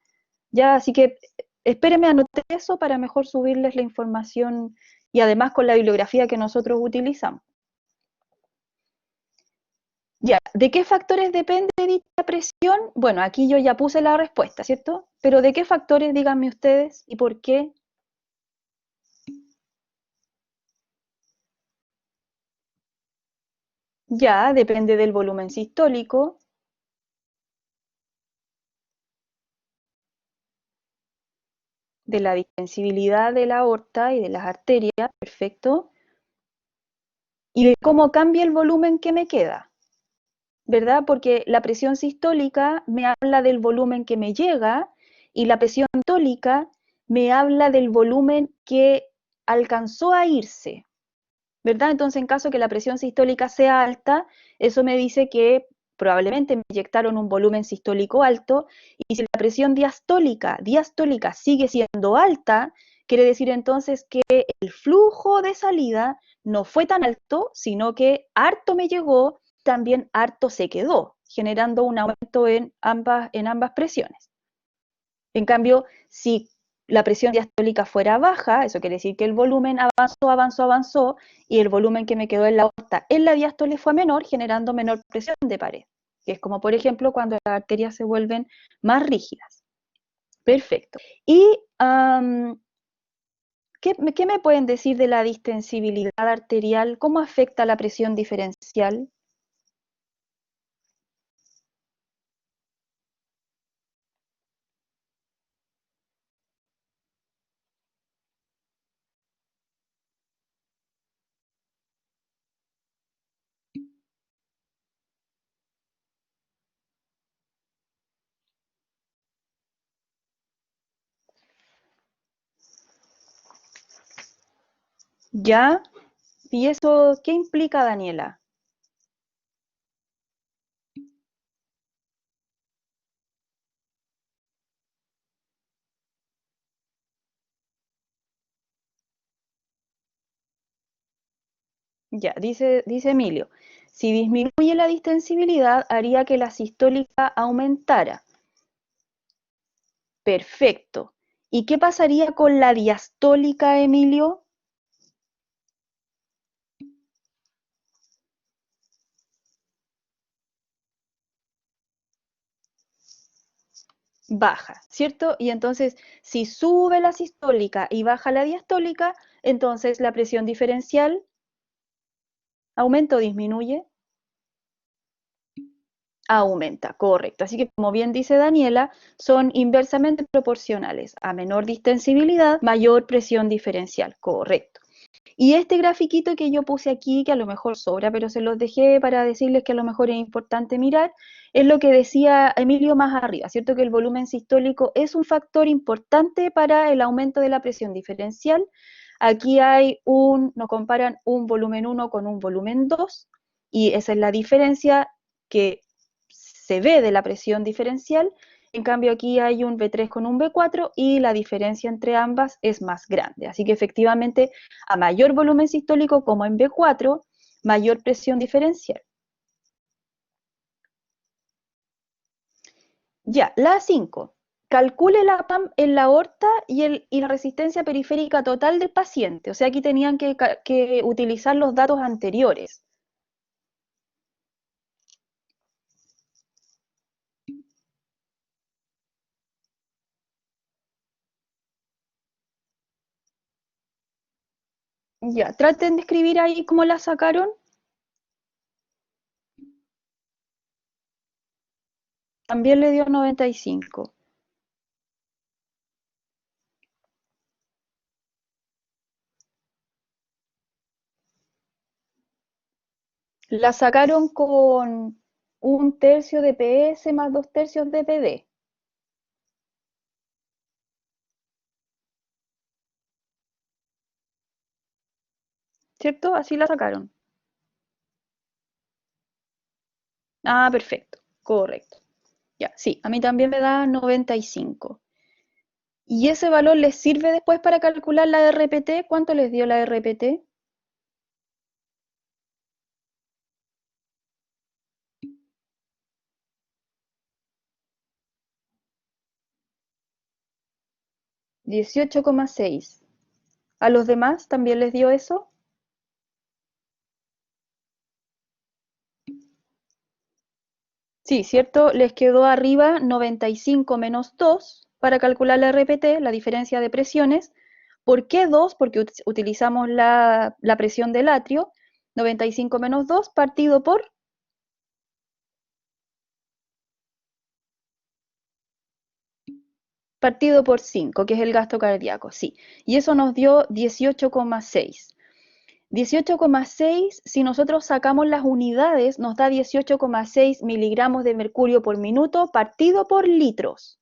Ya, así que espérenme, anoté eso para mejor subirles la información y además con la bibliografía que nosotros utilizamos. Ya, ¿de qué factores depende dicha presión? Bueno, aquí yo ya puse la respuesta, ¿cierto? Pero ¿de qué factores, díganme ustedes, y por qué? Ya, depende del volumen sistólico, de la distensibilidad de la aorta y de las arterias, perfecto, y de cómo cambia el volumen que me queda, ¿verdad? Porque la presión sistólica me habla del volumen que me llega y la presión tólica me habla del volumen que alcanzó a irse, ¿verdad? Entonces, en caso que la presión sistólica sea alta, eso me dice que probablemente me inyectaron un volumen sistólico alto, y si la presión diastólica sigue siendo alta, quiere decir entonces que el flujo de salida no fue tan alto, sino que harto me llegó, también harto se quedó, generando un aumento en ambas presiones. En cambio, si la presión diastólica fuera baja, eso quiere decir que el volumen avanzó, y el volumen que me quedó en la aorta en la diástole fue menor, generando menor presión de pared, que es como por ejemplo cuando las arterias se vuelven más rígidas. Perfecto. ¿Y qué me pueden decir de la distensibilidad arterial? ¿Cómo afecta la presión diferencial? ¿Ya? ¿Y eso qué implica, Daniela? Ya, dice Emilio, si disminuye la distensibilidad haría que la sistólica aumentara. Perfecto. ¿Y qué pasaría con la diastólica, Emilio? Baja, ¿cierto? Y entonces, si sube la sistólica y baja la diastólica, entonces la presión diferencial aumenta o disminuye. Aumenta, correcto. Así que, como bien dice Daniela, son inversamente proporcionales. A menor distensibilidad, mayor presión diferencial, correcto. Y este grafiquito que yo puse aquí, que a lo mejor sobra, pero se los dejé para decirles que a lo mejor es importante mirar, es lo que decía Emilio más arriba, ¿cierto? Que el volumen sistólico es un factor importante para el aumento de la presión diferencial. Aquí nos comparan un volumen 1 con un volumen 2, y esa es la diferencia que se ve de la presión diferencial. En cambio, aquí hay un B3 con un B4 y la diferencia entre ambas es más grande. Así que efectivamente, a mayor volumen sistólico, como en B4, mayor presión diferencial. Ya, la 5. Calcule la PAM en la aorta y la resistencia periférica total del paciente. O sea, aquí tenían que utilizar los datos anteriores. Ya, traten de escribir ahí cómo la sacaron. También le dio 95. La sacaron con un tercio de PS más 2/3 de PD, ¿cierto? Así la sacaron. Ah, perfecto, correcto. Ya, sí, a mí también me da 95. ¿Y ese valor les sirve después para calcular la RPT? ¿Cuánto les dio la RPT? 18,6. ¿A los demás también les dio eso? Sí, ¿cierto? Les quedó arriba 95 menos 2 para calcular la RPT, la diferencia de presiones. ¿Por qué 2? Porque utilizamos la presión del atrio. 95 menos 2 partido por 5, que es el gasto cardíaco, sí. Y eso nos dio 18,6. 18,6, si nosotros sacamos las unidades, nos da 18,6 miligramos de mercurio por minuto partido por litros,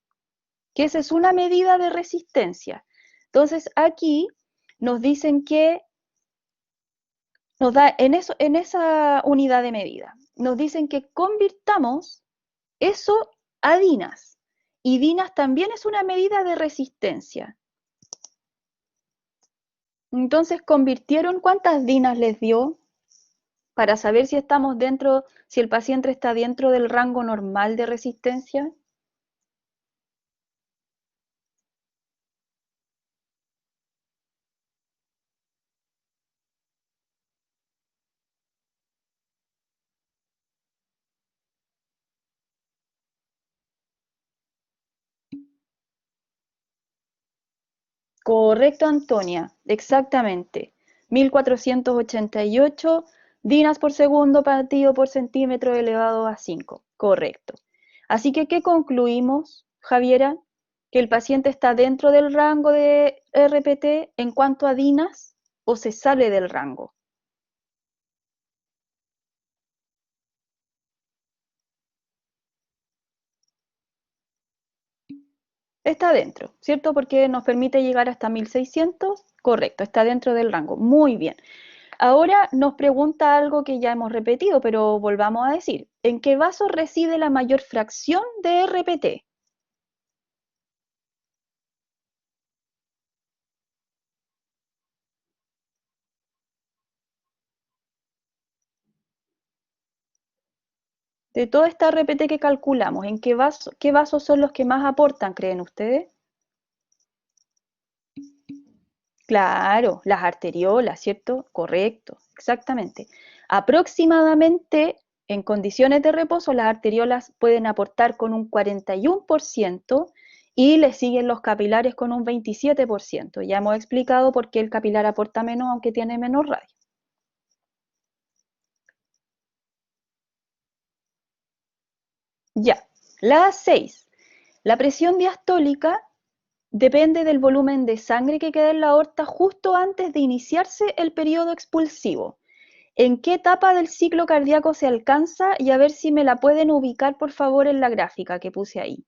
que esa es una medida de resistencia. Entonces aquí nos dicen que nos da en esa unidad de medida, nos dicen que convirtamos eso a dinas. Y dinas también es una medida de resistencia. Entonces, ¿convirtieron cuántas dinas les dio? Para saber si estamos dentro, si el paciente está dentro del rango normal de resistencia. Correcto, Antonia, exactamente. 1488 dinas por segundo partido por centímetro elevado a 5. Correcto. Así que, ¿qué concluimos, Javiera? ¿Que el paciente está dentro del rango de RPT en cuanto a dinas o se sale del rango? Está dentro, ¿cierto? Porque nos permite llegar hasta 1600. Correcto, está dentro del rango. Muy bien. Ahora nos pregunta algo que ya hemos repetido, pero volvamos a decir. ¿En qué vaso reside la mayor fracción de RPT? De toda esta RPT que calculamos, ¿en qué vasos son los que más aportan, creen ustedes? Claro, las arteriolas, ¿cierto? Correcto, exactamente. Aproximadamente, en condiciones de reposo, las arteriolas pueden aportar con un 41% y le siguen los capilares con un 27%. Ya hemos explicado por qué el capilar aporta menos, aunque tiene menos radio. Ya, la 6. La presión diastólica depende del volumen de sangre que queda en la aorta justo antes de iniciarse el periodo expulsivo. ¿En qué etapa del ciclo cardíaco se alcanza? Y a ver si me la pueden ubicar, por favor, en la gráfica que puse ahí.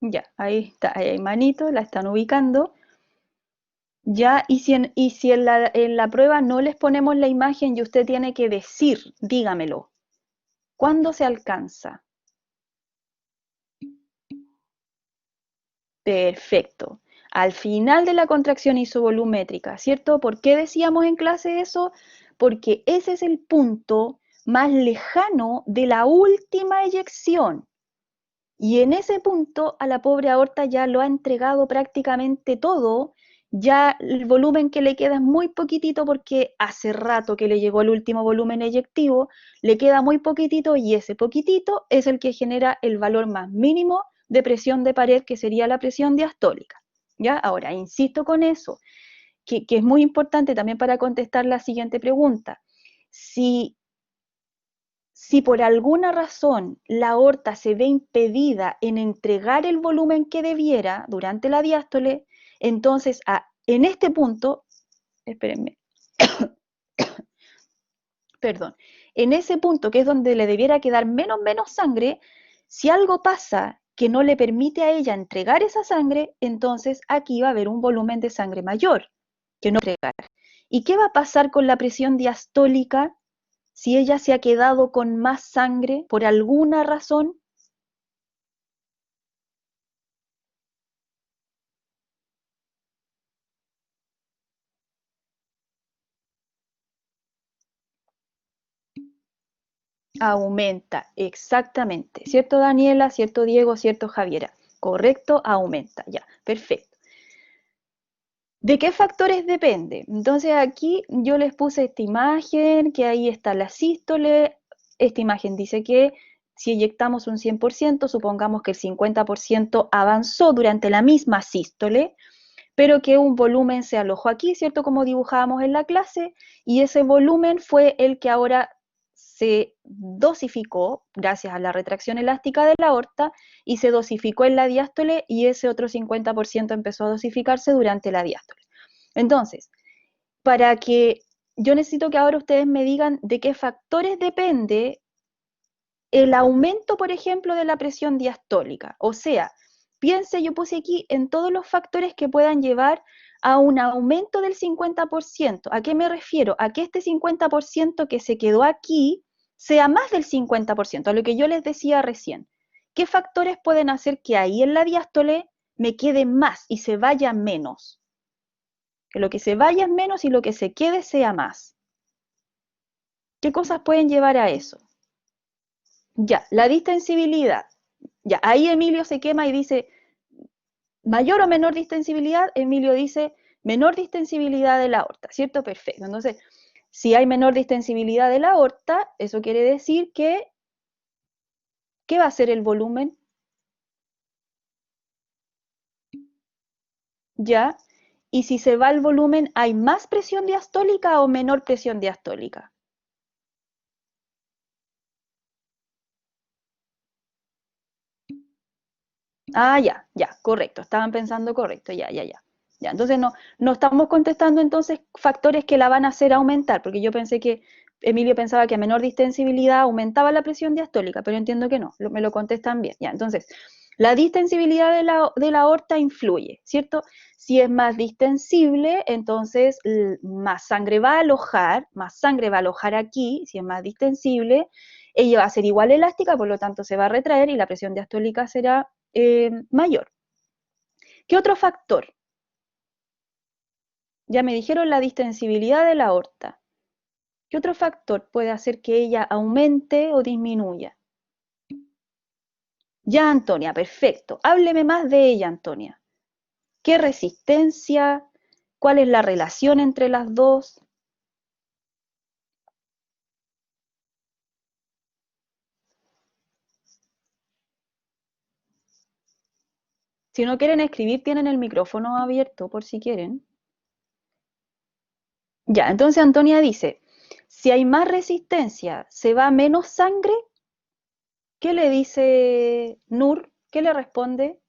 Ya, ahí está, ahí hay manito, la están ubicando. Ya, y si en la prueba no les ponemos la imagen y usted tiene que decir, dígamelo, ¿cuándo se alcanza? Perfecto. Al final de la contracción isovolumétrica, ¿cierto? ¿Por qué decíamos en clase eso? Porque ese es el punto más lejano de la última eyección. Y en ese punto a la pobre aorta ya lo ha entregado prácticamente todo, ya el volumen que le queda es muy poquitito porque hace rato que le llegó el último volumen eyectivo, le queda muy poquitito y ese poquitito es el que genera el valor más mínimo de presión de pared, que sería la presión diastólica. ¿Ya? Ahora, insisto con eso, que es muy importante también para contestar la siguiente pregunta. Si por alguna razón la aorta se ve impedida en entregar el volumen que debiera durante la diástole, entonces en este punto, espérenme, perdón, en ese punto que es donde le debiera quedar menos sangre, si algo pasa que no le permite a ella entregar esa sangre, entonces aquí va a haber un volumen de sangre mayor que no entregar. ¿Y qué va a pasar con la presión diastólica? Si ella se ha quedado con más sangre por alguna razón, Aumenta, exactamente. ¿Cierto, Daniela? ¿Cierto, Diego? ¿Cierto, Javiera? Correcto, aumenta. Ya, perfecto. ¿De qué factores depende? Entonces aquí yo les puse esta imagen, que ahí está la sístole. Esta imagen dice que si inyectamos un 100%, supongamos que el 50% avanzó durante la misma sístole, pero que un volumen se alojó aquí, ¿cierto? Como dibujábamos en la clase, y ese volumen fue el que ahora se dosificó gracias a la retracción elástica de la aorta y se dosificó en la diástole y ese otro 50% empezó a dosificarse durante la diástole. Entonces, para que yo necesito que ahora ustedes me digan de qué factores depende el aumento, por ejemplo, de la presión diastólica. O sea, piense, yo puse aquí en todos los factores que puedan llevar a un aumento del 50%. ¿A qué me refiero? A que este 50% que se quedó aquí sea más del 50%, a lo que yo les decía recién. ¿Qué factores pueden hacer que ahí en la diástole me quede más y se vaya menos? Que lo que se vaya es menos y lo que se quede sea más. ¿Qué cosas pueden llevar a eso? Ya, la distensibilidad. Ya, ahí Emilio se quema y dice, mayor o menor distensibilidad, Emilio dice, menor distensibilidad de la aorta, ¿cierto? Perfecto. Entonces, si hay menor distensibilidad de la aorta, eso quiere decir que, ¿qué va a ser el volumen? Ya. Y si se va el volumen, ¿hay más presión diastólica o menor presión diastólica? Ah, ya, ya, correcto, estaban pensando correcto, ya, ya, ya. Ya, entonces no estamos contestando entonces factores que la van a hacer aumentar, porque yo pensé que Emilio pensaba que a menor distensibilidad aumentaba la presión diastólica, pero entiendo que no, me lo contestan bien. Ya, entonces, la distensibilidad de la aorta influye, ¿cierto? Si es más distensible, entonces más sangre va a alojar aquí, si es más distensible, ella va a ser igual elástica, por lo tanto se va a retraer y la presión diastólica será mayor. ¿Qué otro factor? Ya me dijeron la distensibilidad de la aorta. ¿Qué otro factor puede hacer que ella aumente o disminuya? Ya, Antonia, perfecto. Hábleme más de ella, Antonia. ¿Qué resistencia? ¿Cuál es la relación entre las dos? Si no quieren escribir, tienen el micrófono abierto por si quieren. Ya, entonces Antonia dice, si hay más resistencia, ¿se va menos sangre? ¿Qué le dice Nur? ¿Qué le responde?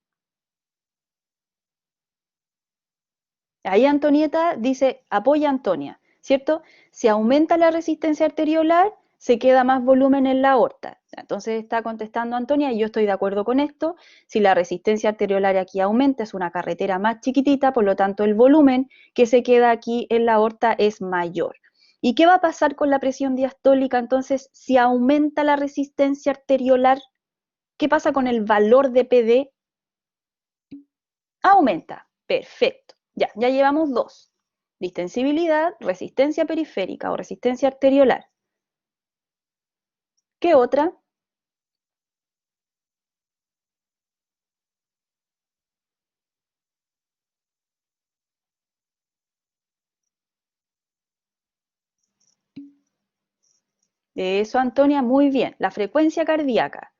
Ahí Antonieta dice, apoya a Antonia, ¿cierto? Si aumenta la resistencia arteriolar, se queda más volumen en la aorta. Entonces está contestando Antonia y yo estoy de acuerdo con esto. Si la resistencia arteriolar aquí aumenta, es una carretera más chiquitita, por lo tanto el volumen que se queda aquí en la aorta es mayor. ¿Y qué va a pasar con la presión diastólica entonces si aumenta la resistencia arteriolar? ¿Qué pasa con el valor de PD? Aumenta. Perfecto. Ya, ya llevamos dos. Distensibilidad, resistencia periférica o resistencia arteriolar. ¿Qué otra? Eso, Antonia, muy bien. La frecuencia cardíaca.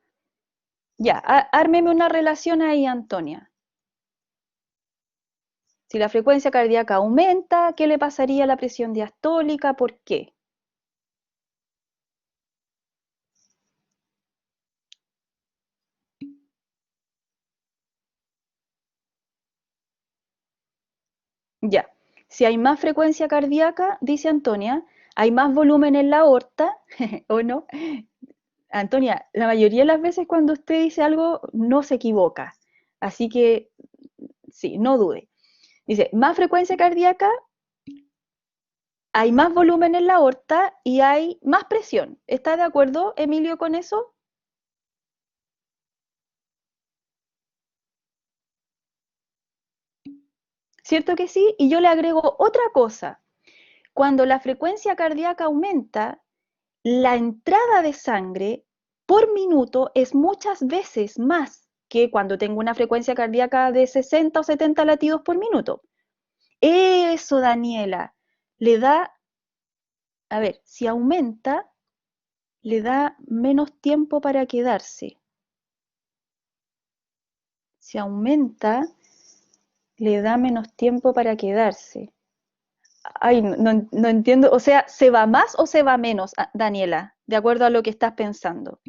Ya, ármeme una relación ahí, Antonia. Si la frecuencia cardíaca aumenta, ¿qué le pasaría a la presión diastólica? ¿Por qué? Ya. Si hay más frecuencia cardíaca, dice Antonia, hay más volumen en la aorta, ¿o no? Antonia, la mayoría de las veces cuando usted dice algo no se equivoca. Así que sí, no dude. Dice, más frecuencia cardíaca, hay más volumen en la aorta y hay más presión. ¿Está de acuerdo, Emilio, con eso? ¿Cierto que sí? Y yo le agrego otra cosa. Cuando la frecuencia cardíaca aumenta, la entrada de sangre por minuto es muchas veces más que cuando tengo una frecuencia cardíaca de 60 o 70 latidos por minuto. Eso, Daniela, le da, a ver, si aumenta, le da menos tiempo para quedarse. Si aumenta, le da menos tiempo para quedarse. Ay, no entiendo. O sea, ¿se va más o se va menos, Daniela? De acuerdo a lo que estás pensando.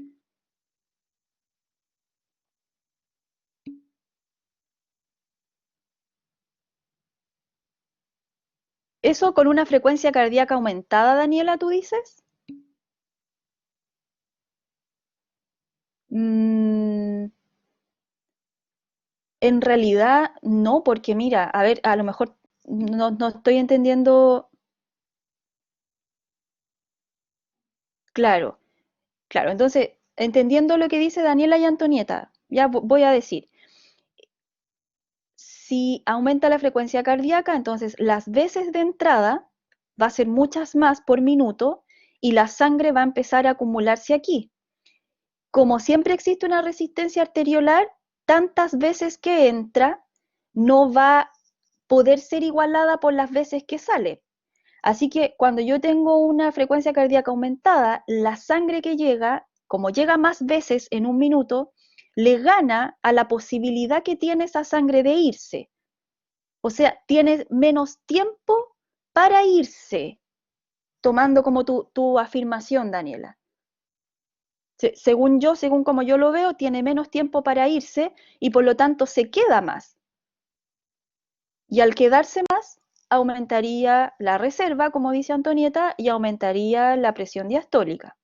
¿Eso con una frecuencia cardíaca aumentada, Daniela, tú dices? Mm, en realidad no, porque mira, a ver, a lo mejor no estoy entendiendo. Claro, claro. Entonces, entendiendo lo que dice Daniela y Antonieta, ya voy a decir, si aumenta la frecuencia cardíaca, entonces las veces de entrada va a ser muchas más por minuto y la sangre va a empezar a acumularse aquí. Como siempre existe una resistencia arteriolar, tantas veces que entra no va a poder ser igualada por las veces que sale. Así que cuando yo tengo una frecuencia cardíaca aumentada, la sangre que llega, como llega más veces en un minuto, le gana a la posibilidad que tiene esa sangre de irse. O sea, tiene menos tiempo para irse, tomando como tu afirmación, Daniela. Según yo, según como yo lo veo, tiene menos tiempo para irse y por lo tanto se queda más. Y al quedarse más, aumentaría la reserva, como dice Antonieta, y aumentaría la presión diastólica.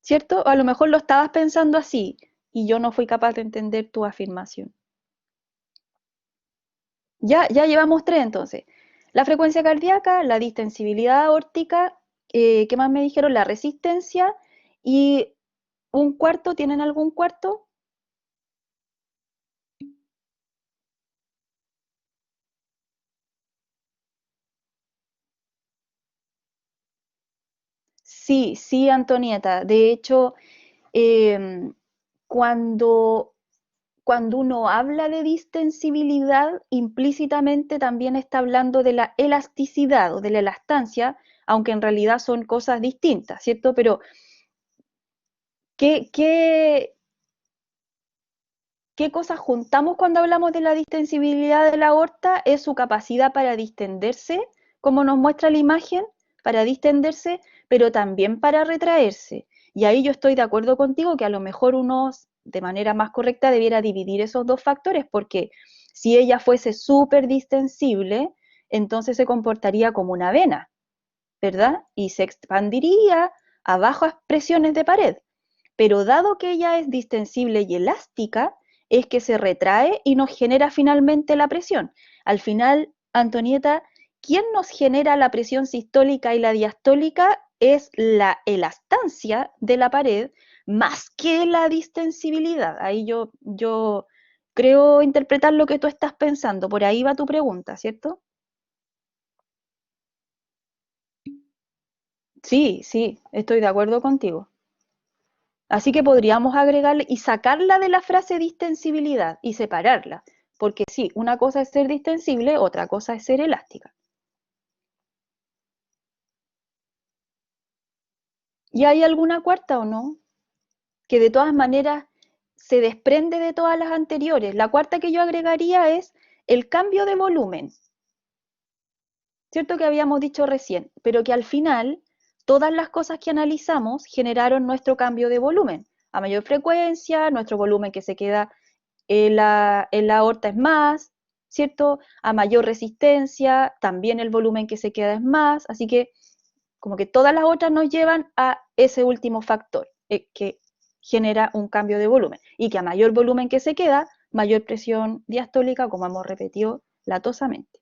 ¿Cierto? A lo mejor lo estabas pensando así y yo no fui capaz de entender tu afirmación. Ya llevamos tres entonces. La frecuencia cardíaca, la distensibilidad aórtica, ¿qué más me dijeron? La resistencia y un cuarto, ¿tienen algún cuarto? Sí, sí, Antonieta. De hecho, em, cuando, cuando uno habla de distensibilidad, implícitamente también está hablando de la elasticidad o de la elastancia, aunque en realidad son cosas distintas, ¿cierto? Pero, ¿qué, qué, ¿qué cosas juntamos cuando hablamos de la distensibilidad de la aorta? Es su capacidad para distenderse, como nos muestra la imagen, para distenderse, pero también para retraerse. Y ahí yo estoy de acuerdo contigo que a lo mejor uno, de manera más correcta, debiera dividir esos dos factores, porque si ella fuese súper distensible, entonces se comportaría como una vena, ¿verdad? Y se expandiría a bajas presiones de pared. Pero dado que ella es distensible y elástica, es que se retrae y nos genera finalmente la presión. Al final, Antonieta, ¿quién nos genera la presión sistólica y la diastólica? Es la elastancia de la pared más que la distensibilidad. Ahí yo creo interpretar lo que tú estás pensando. Por ahí va tu pregunta, ¿cierto? Sí, sí, estoy de acuerdo contigo. Así que podríamos agregarle y sacarla de la frase distensibilidad y separarla, porque sí, una cosa es ser distensible, otra cosa es ser elástica. ¿Y hay alguna cuarta o no? Que de todas maneras se desprende de todas las anteriores. La cuarta que yo agregaría es el cambio de volumen, ¿cierto? Que habíamos dicho recién, pero que al final todas las cosas que analizamos generaron nuestro cambio de volumen. A mayor frecuencia, nuestro volumen que se queda en la aorta es más, ¿cierto? A mayor resistencia, también el volumen que se queda es más, así que como que todas las otras nos llevan a ese último factor, que genera un cambio de volumen, y que a mayor volumen que se queda, mayor presión diastólica, como hemos repetido latosamente.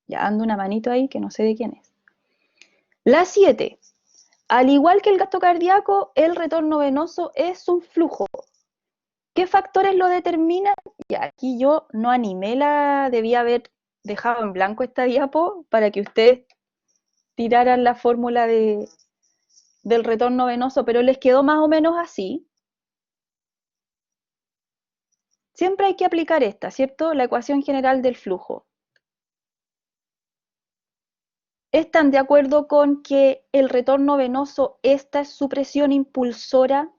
Ya ando una manito ahí que no sé de quién es. La 7. Al igual que el gasto cardíaco, el retorno venoso es un flujo. ¿Qué factores lo determinan? Ya, aquí yo no animé debía haber dejado en blanco esta diapo para que ustedes tiraran la fórmula del retorno venoso, pero les quedó más o menos así. Siempre hay que aplicar esta, ¿cierto? La ecuación general del flujo. ¿Están de acuerdo con que el retorno venoso, esta es su presión impulsora?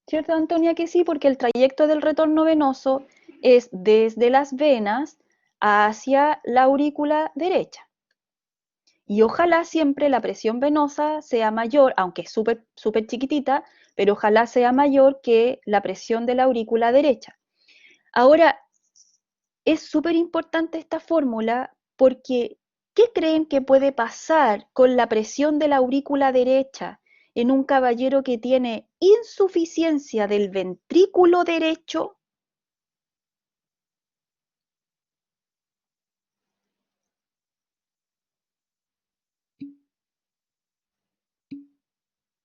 ¿Cierto, Antonia, que sí? Porque el trayecto del retorno venoso es desde las venas hacia la aurícula derecha. Y ojalá siempre la presión venosa sea mayor, aunque es súper súper chiquitita, pero ojalá sea mayor que la presión de la aurícula derecha. Ahora, es súper importante esta fórmula porque ¿qué creen que puede pasar con la presión de la aurícula derecha en un caballero que tiene insuficiencia del ventrículo derecho?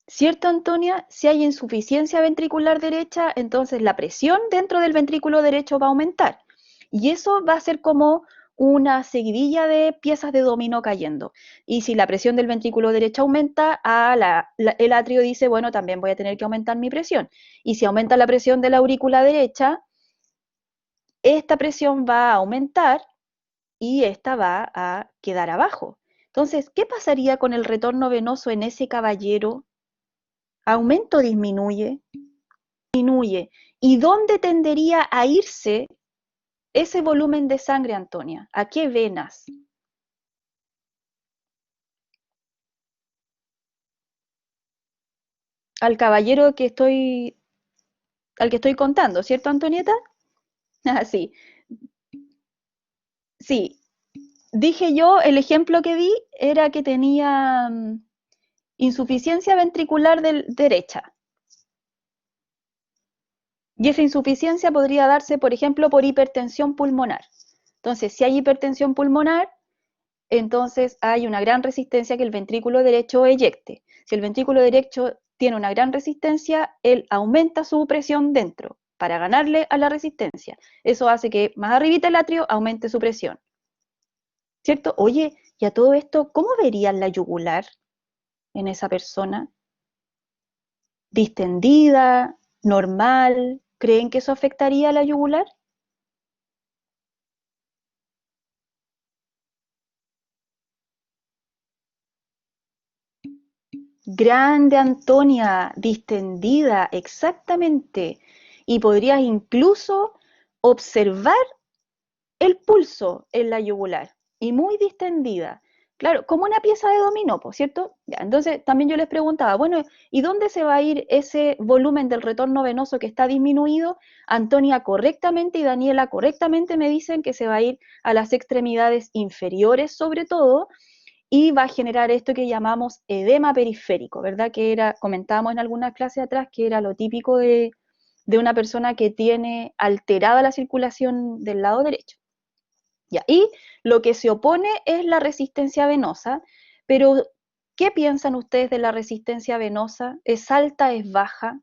¿Cierto, Antonia? Si hay insuficiencia ventricular derecha, entonces la presión dentro del ventrículo derecho va a aumentar. Y eso va a ser como una seguidilla de piezas de dominó cayendo. Y si la presión del ventrículo derecho aumenta, el atrio dice, bueno, también voy a tener que aumentar mi presión. Y si aumenta la presión de la aurícula derecha, esta presión va a aumentar y esta va a quedar abajo. Entonces, ¿qué pasaría con el retorno venoso en ese caballero? ¿Aumento o disminuye? Disminuye. ¿Y dónde tendería a irse ese volumen de sangre, Antonia? ¿A qué venas? Al caballero al que estoy contando, ¿cierto, Antonieta? Ah, sí, sí. Dije yo, el ejemplo que di era que tenía insuficiencia ventricular derecha. Y esa insuficiencia podría darse, por ejemplo, por hipertensión pulmonar. Entonces, si hay hipertensión pulmonar, entonces hay una gran resistencia que el ventrículo derecho eyecte. Si el ventrículo derecho tiene una gran resistencia, él aumenta su presión dentro para ganarle a la resistencia. Eso hace que más arribita el atrio aumente su presión, ¿cierto? Oye, y a todo esto, ¿cómo verían la yugular en esa persona? ¿Distendida? ¿Normal? ¿Creen que eso afectaría a la yugular? Grande, Antonia, distendida, exactamente. Y podrías incluso observar el pulso en la yugular y muy distendida. Claro, como una pieza de dominó, ¿por cierto? Ya, entonces también yo les preguntaba, bueno, ¿y dónde se va a ir ese volumen del retorno venoso que está disminuido? Antonia correctamente y Daniela correctamente me dicen que se va a ir a las extremidades inferiores sobre todo, y va a generar esto que llamamos edema periférico, ¿verdad? Que era, comentábamos en algunas clases atrás, que era lo típico de una persona que tiene alterada la circulación del lado derecho. Ya, y lo que se opone es la resistencia venosa, pero ¿qué piensan ustedes de la resistencia venosa? ¿Es alta, es baja?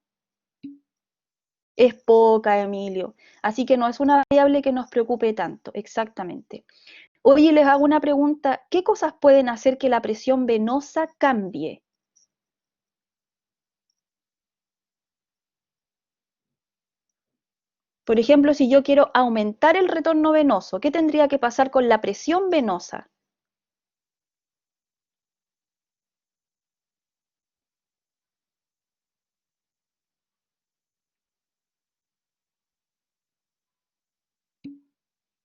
Es poca, Emilio. Así que no es una variable que nos preocupe tanto, exactamente. Oye, les hago una pregunta. ¿Qué cosas pueden hacer que la presión venosa cambie? Por ejemplo, si yo quiero aumentar el retorno venoso, ¿qué tendría que pasar con la presión venosa?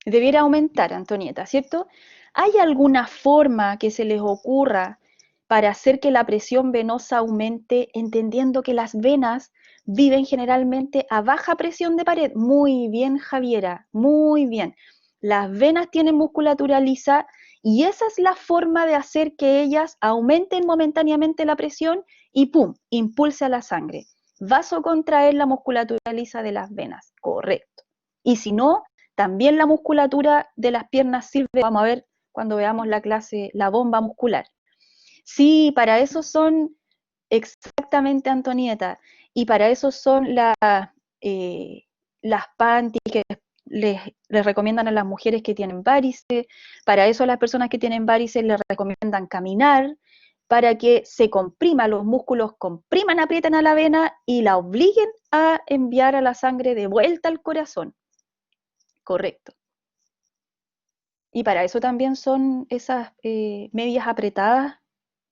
Debiera aumentar, Antonieta, ¿cierto? ¿Hay alguna forma que se les ocurra para hacer que la presión venosa aumente, entendiendo que las venas viven generalmente a baja presión de pared? Muy bien, Javiera, muy bien. Las venas tienen musculatura lisa y esa es la forma de hacer que ellas aumenten momentáneamente la presión y ¡pum!, impulse a la sangre. Vasocontraer la musculatura lisa de las venas, correcto. Y si no, también la musculatura de las piernas sirve, vamos a ver cuando veamos la clase, la bomba muscular. Sí, para eso son exactamente, Antonieta, y para eso son las panties que les recomiendan a las mujeres que tienen varices, para eso a las personas que tienen varices les recomiendan caminar, para que se comprima, los músculos compriman, aprietan a la vena y la obliguen a enviar a la sangre de vuelta al corazón. Correcto. Y para eso también son esas medias apretadas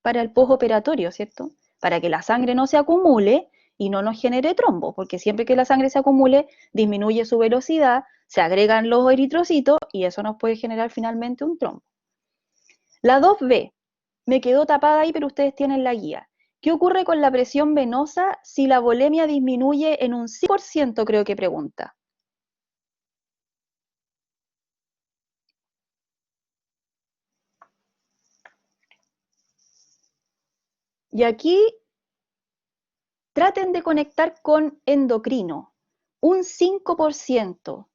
para el postoperatorio, ¿cierto? Para que la sangre no se acumule y no nos genere trombo, porque siempre que la sangre se acumule, disminuye su velocidad, se agregan los eritrocitos y eso nos puede generar finalmente un trombo. La 2B, me quedó tapada ahí, pero ustedes tienen la guía. ¿Qué ocurre con la presión venosa si la volemia disminuye en un 5%? Creo que pregunta. Y aquí traten de conectar con endocrino. Un 5%.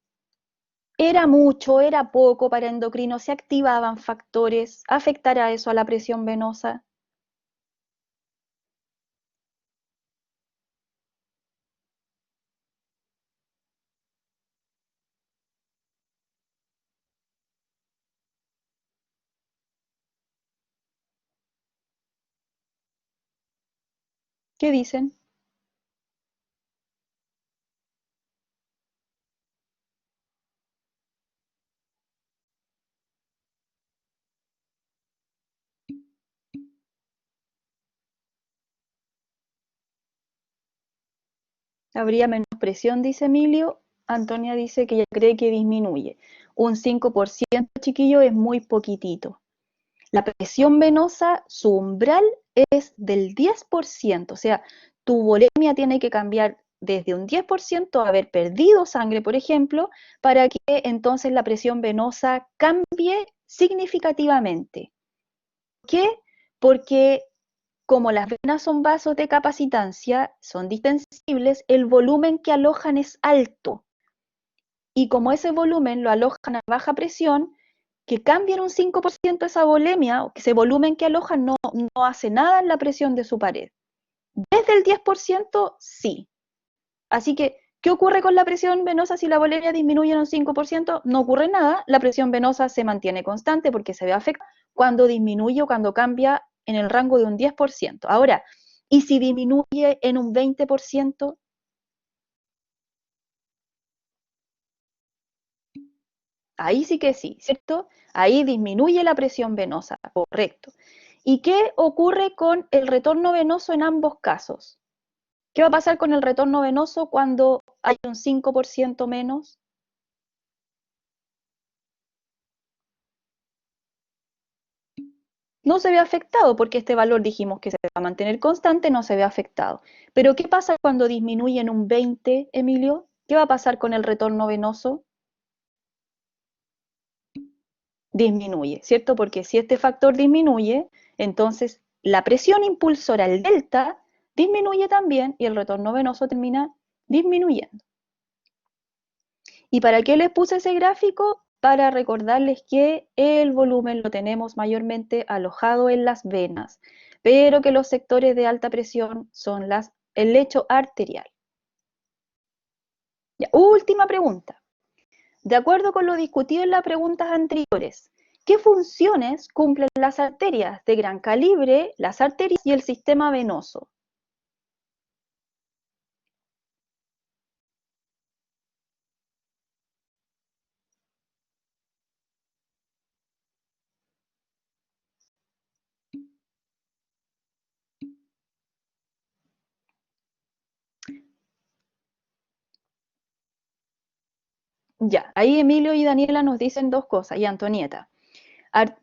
¿Era mucho, era poco para endocrino? ¿Se activaban factores? ¿Afectará eso a la presión venosa? ¿Qué dicen? Habría menos presión, dice Emilio. Antonia dice que ella cree que disminuye. Un 5%, chiquillo, es muy poquitito. La presión venosa, su umbral es del 10%, o sea, tu volemia tiene que cambiar desde un 10% a haber perdido sangre, por ejemplo, para que entonces la presión venosa cambie significativamente. ¿Por qué? Porque como las venas son vasos de capacitancia, son distensibles, el volumen que alojan es alto. Y como ese volumen lo alojan a baja presión, que cambien un 5% esa volemia, o que ese volumen que alojan no hace nada en la presión de su pared. Desde el 10%, sí. Así que, ¿qué ocurre con la presión venosa si la volemia disminuye en un 5%? No ocurre nada, la presión venosa se mantiene constante porque se ve afectada cuando disminuye o cuando cambia en el rango de un 10%. Ahora, ¿y si disminuye en un 20%? Ahí sí que sí, ¿cierto? Ahí disminuye la presión venosa, correcto. ¿Y qué ocurre con el retorno venoso en ambos casos? ¿Qué va a pasar con el retorno venoso cuando hay un 5% menos? No se ve afectado porque este valor dijimos que se va a mantener constante, no se ve afectado. Pero ¿qué pasa cuando disminuye en un 20, Emilio? ¿Qué va a pasar con el retorno venoso? Disminuye, ¿cierto? Porque si este factor disminuye, entonces la presión impulsora, el delta, disminuye también y el retorno venoso termina disminuyendo. ¿Y para qué les puse ese gráfico? Para recordarles que el volumen lo tenemos mayormente alojado en las venas, pero que los sectores de alta presión son el lecho arterial. Ya, última pregunta. De acuerdo con lo discutido en las preguntas anteriores, ¿qué funciones cumplen las arterias de gran calibre, las arterias y el sistema venoso? Ya, ahí Emilio y Daniela nos dicen dos cosas, y Antonieta.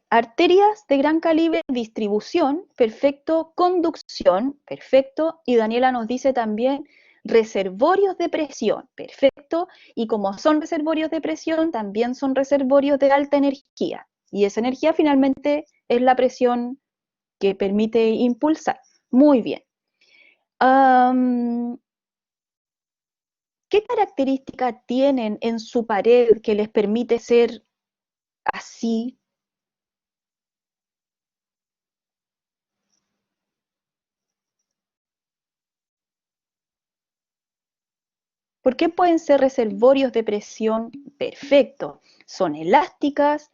Arterias de gran calibre, distribución, perfecto, conducción, perfecto, y Daniela nos dice también reservorios de presión, perfecto, y como son reservorios de presión, también son reservorios de alta energía, y esa energía finalmente es la presión que permite impulsar. Muy bien. ¿Qué característica tienen en su pared que les permite ser así? ¿Por qué pueden ser reservorios de presión? Perfecto. Son elásticas,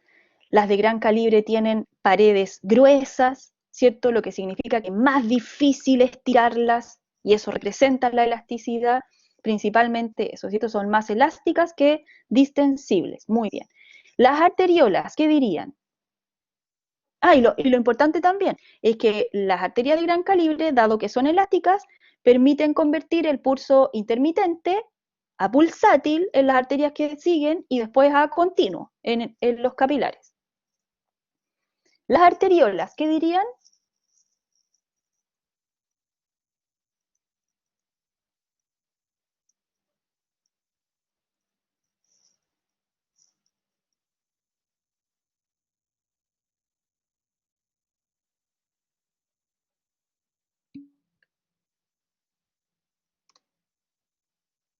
las de gran calibre tienen paredes gruesas, ¿cierto? Lo que significa que es más difícil estirarlas y eso representa la elasticidad, principalmente eso, ¿cierto? Son más elásticas que distensibles. Muy bien. Las arteriolas, ¿qué dirían? Ah, y lo importante también es que las arterias de gran calibre, dado que son elásticas, permiten convertir el pulso intermitente a pulsátil en las arterias que siguen y después a continuo en los capilares. Las arteriolas, ¿qué dirían?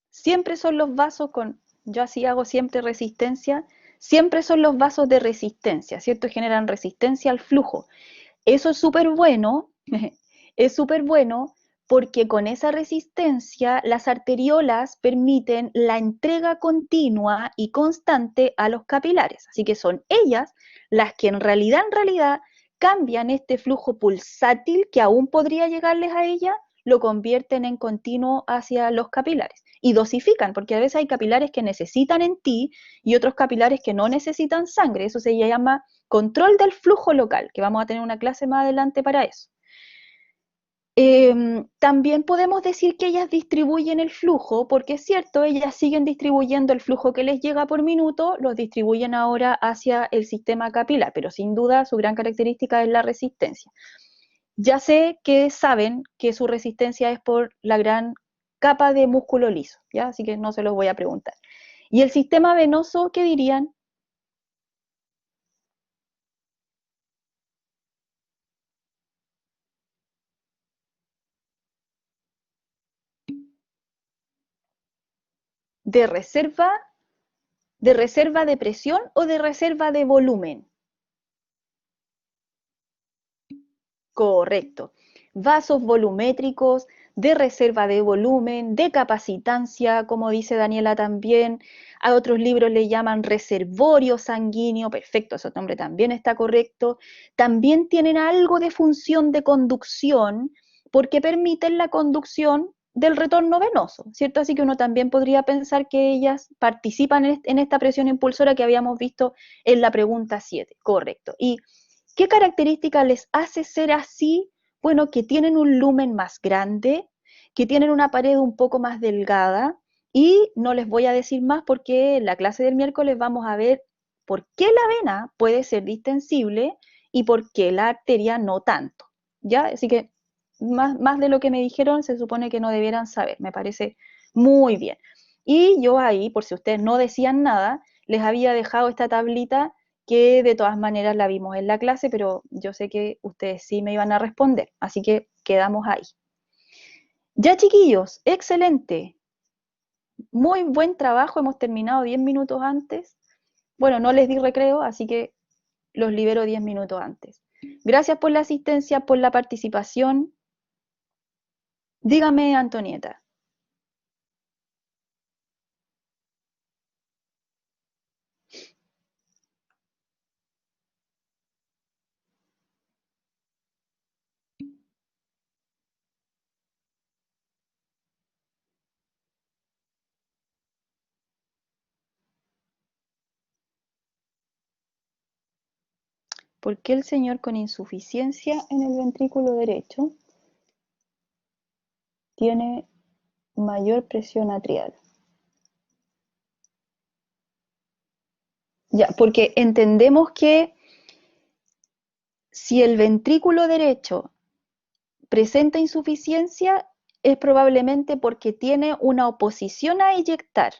Siempre son los vasos con, yo así hago siempre resistencia, siempre son los vasos de resistencia, ¿cierto? Generan resistencia al flujo. Eso es súper bueno, es súper bueno porque con esa resistencia las arteriolas permiten la entrega continua y constante a los capilares. Así que son ellas las que en realidad cambian este flujo pulsátil que aún podría llegarles a ella, lo convierten en continuo hacia los capilares. Y dosifican, porque a veces hay capilares que necesitan en ti y otros capilares que no necesitan sangre. Eso se llama control del flujo local, que vamos a tener una clase más adelante para eso. También podemos decir que ellas distribuyen el flujo, porque es cierto, ellas siguen distribuyendo el flujo que les llega por minuto, los distribuyen ahora hacia el sistema capilar, pero sin duda su gran característica es la resistencia. Ya sé que saben que su resistencia es por la gran capa de músculo liso, ¿ya? Así que no se los voy a preguntar. ¿Y el sistema venoso, qué dirían? ¿De reserva de presión o de reserva de volumen? Correcto. Vasos volumétricos, de reserva de volumen, de capacitancia, como dice Daniela también. A otros libros le llaman reservorio sanguíneo. Perfecto, ese nombre también está correcto. También tienen algo de función de conducción porque permiten la conducción del retorno venoso, ¿cierto? Así que uno también podría pensar que ellas participan en esta presión impulsora que habíamos visto en la pregunta 7. Correcto. ¿Y qué característica les hace ser así? Bueno, que tienen un lumen más grande, que tienen una pared un poco más delgada y no les voy a decir más porque en la clase del miércoles vamos a ver por qué la vena puede ser distensible y por qué la arteria no tanto. ¿Ya? Así que más de lo que me dijeron se supone que no debieran saber. Me parece muy bien. Y yo ahí, por si ustedes no decían nada, les había dejado esta tablita que de todas maneras la vimos en la clase, pero yo sé que ustedes sí me iban a responder, así que quedamos ahí. Ya chiquillos, excelente, muy buen trabajo, hemos terminado 10 minutos antes. Bueno, no les di recreo, así que los libero 10 minutos antes. Gracias por la asistencia, por la participación. Dígame, Antonieta, ¿por qué el señor con insuficiencia en el ventrículo derecho tiene mayor presión atrial? Ya, porque entendemos que si el ventrículo derecho presenta insuficiencia, es probablemente porque tiene una oposición a eyectar.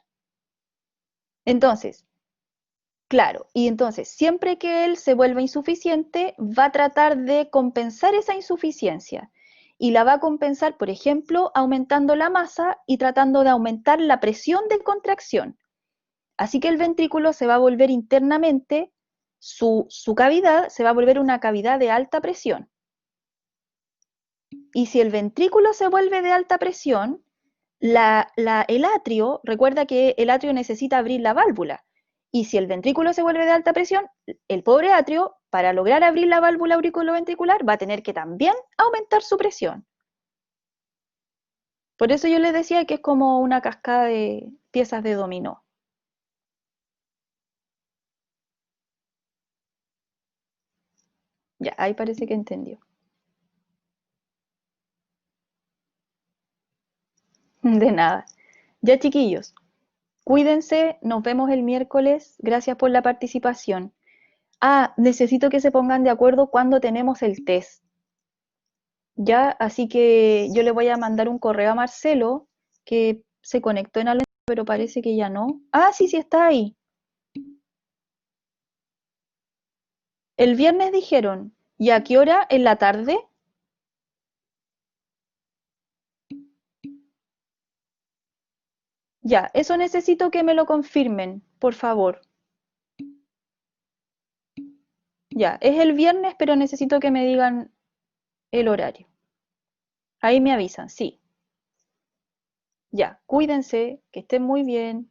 Entonces, claro, y entonces siempre que él se vuelva insuficiente, va a tratar de compensar esa insuficiencia. y la va a compensar, por ejemplo, aumentando la masa y tratando de aumentar la presión de contracción. Así que el ventrículo se va a volver internamente, su cavidad se va a volver una cavidad de alta presión. Y si el ventrículo se vuelve de alta presión, el atrio, recuerda que el atrio necesita abrir la válvula. Y si el ventrículo se vuelve de alta presión, el pobre atrio, para lograr abrir la válvula auriculoventricular, va a tener que también aumentar su presión. Por eso yo les decía que es como una cascada de piezas de dominó. Ya, ahí parece que entendió. De nada. Ya, chiquillos, cuídense, nos vemos el miércoles. Gracias por la participación. Ah, necesito que se pongan de acuerdo cuando tenemos el test. Ya, así que yo le voy a mandar un correo a Marcelo que se conectó en algo, pero parece que ya no. Ah, sí, sí está ahí. El viernes dijeron, ¿y a qué hora? ¿En la tarde? Ya, eso necesito que me lo confirmen, por favor. Ya, es el viernes, pero necesito que me digan el horario. Ahí me avisan, sí. Ya, cuídense, que estén muy bien.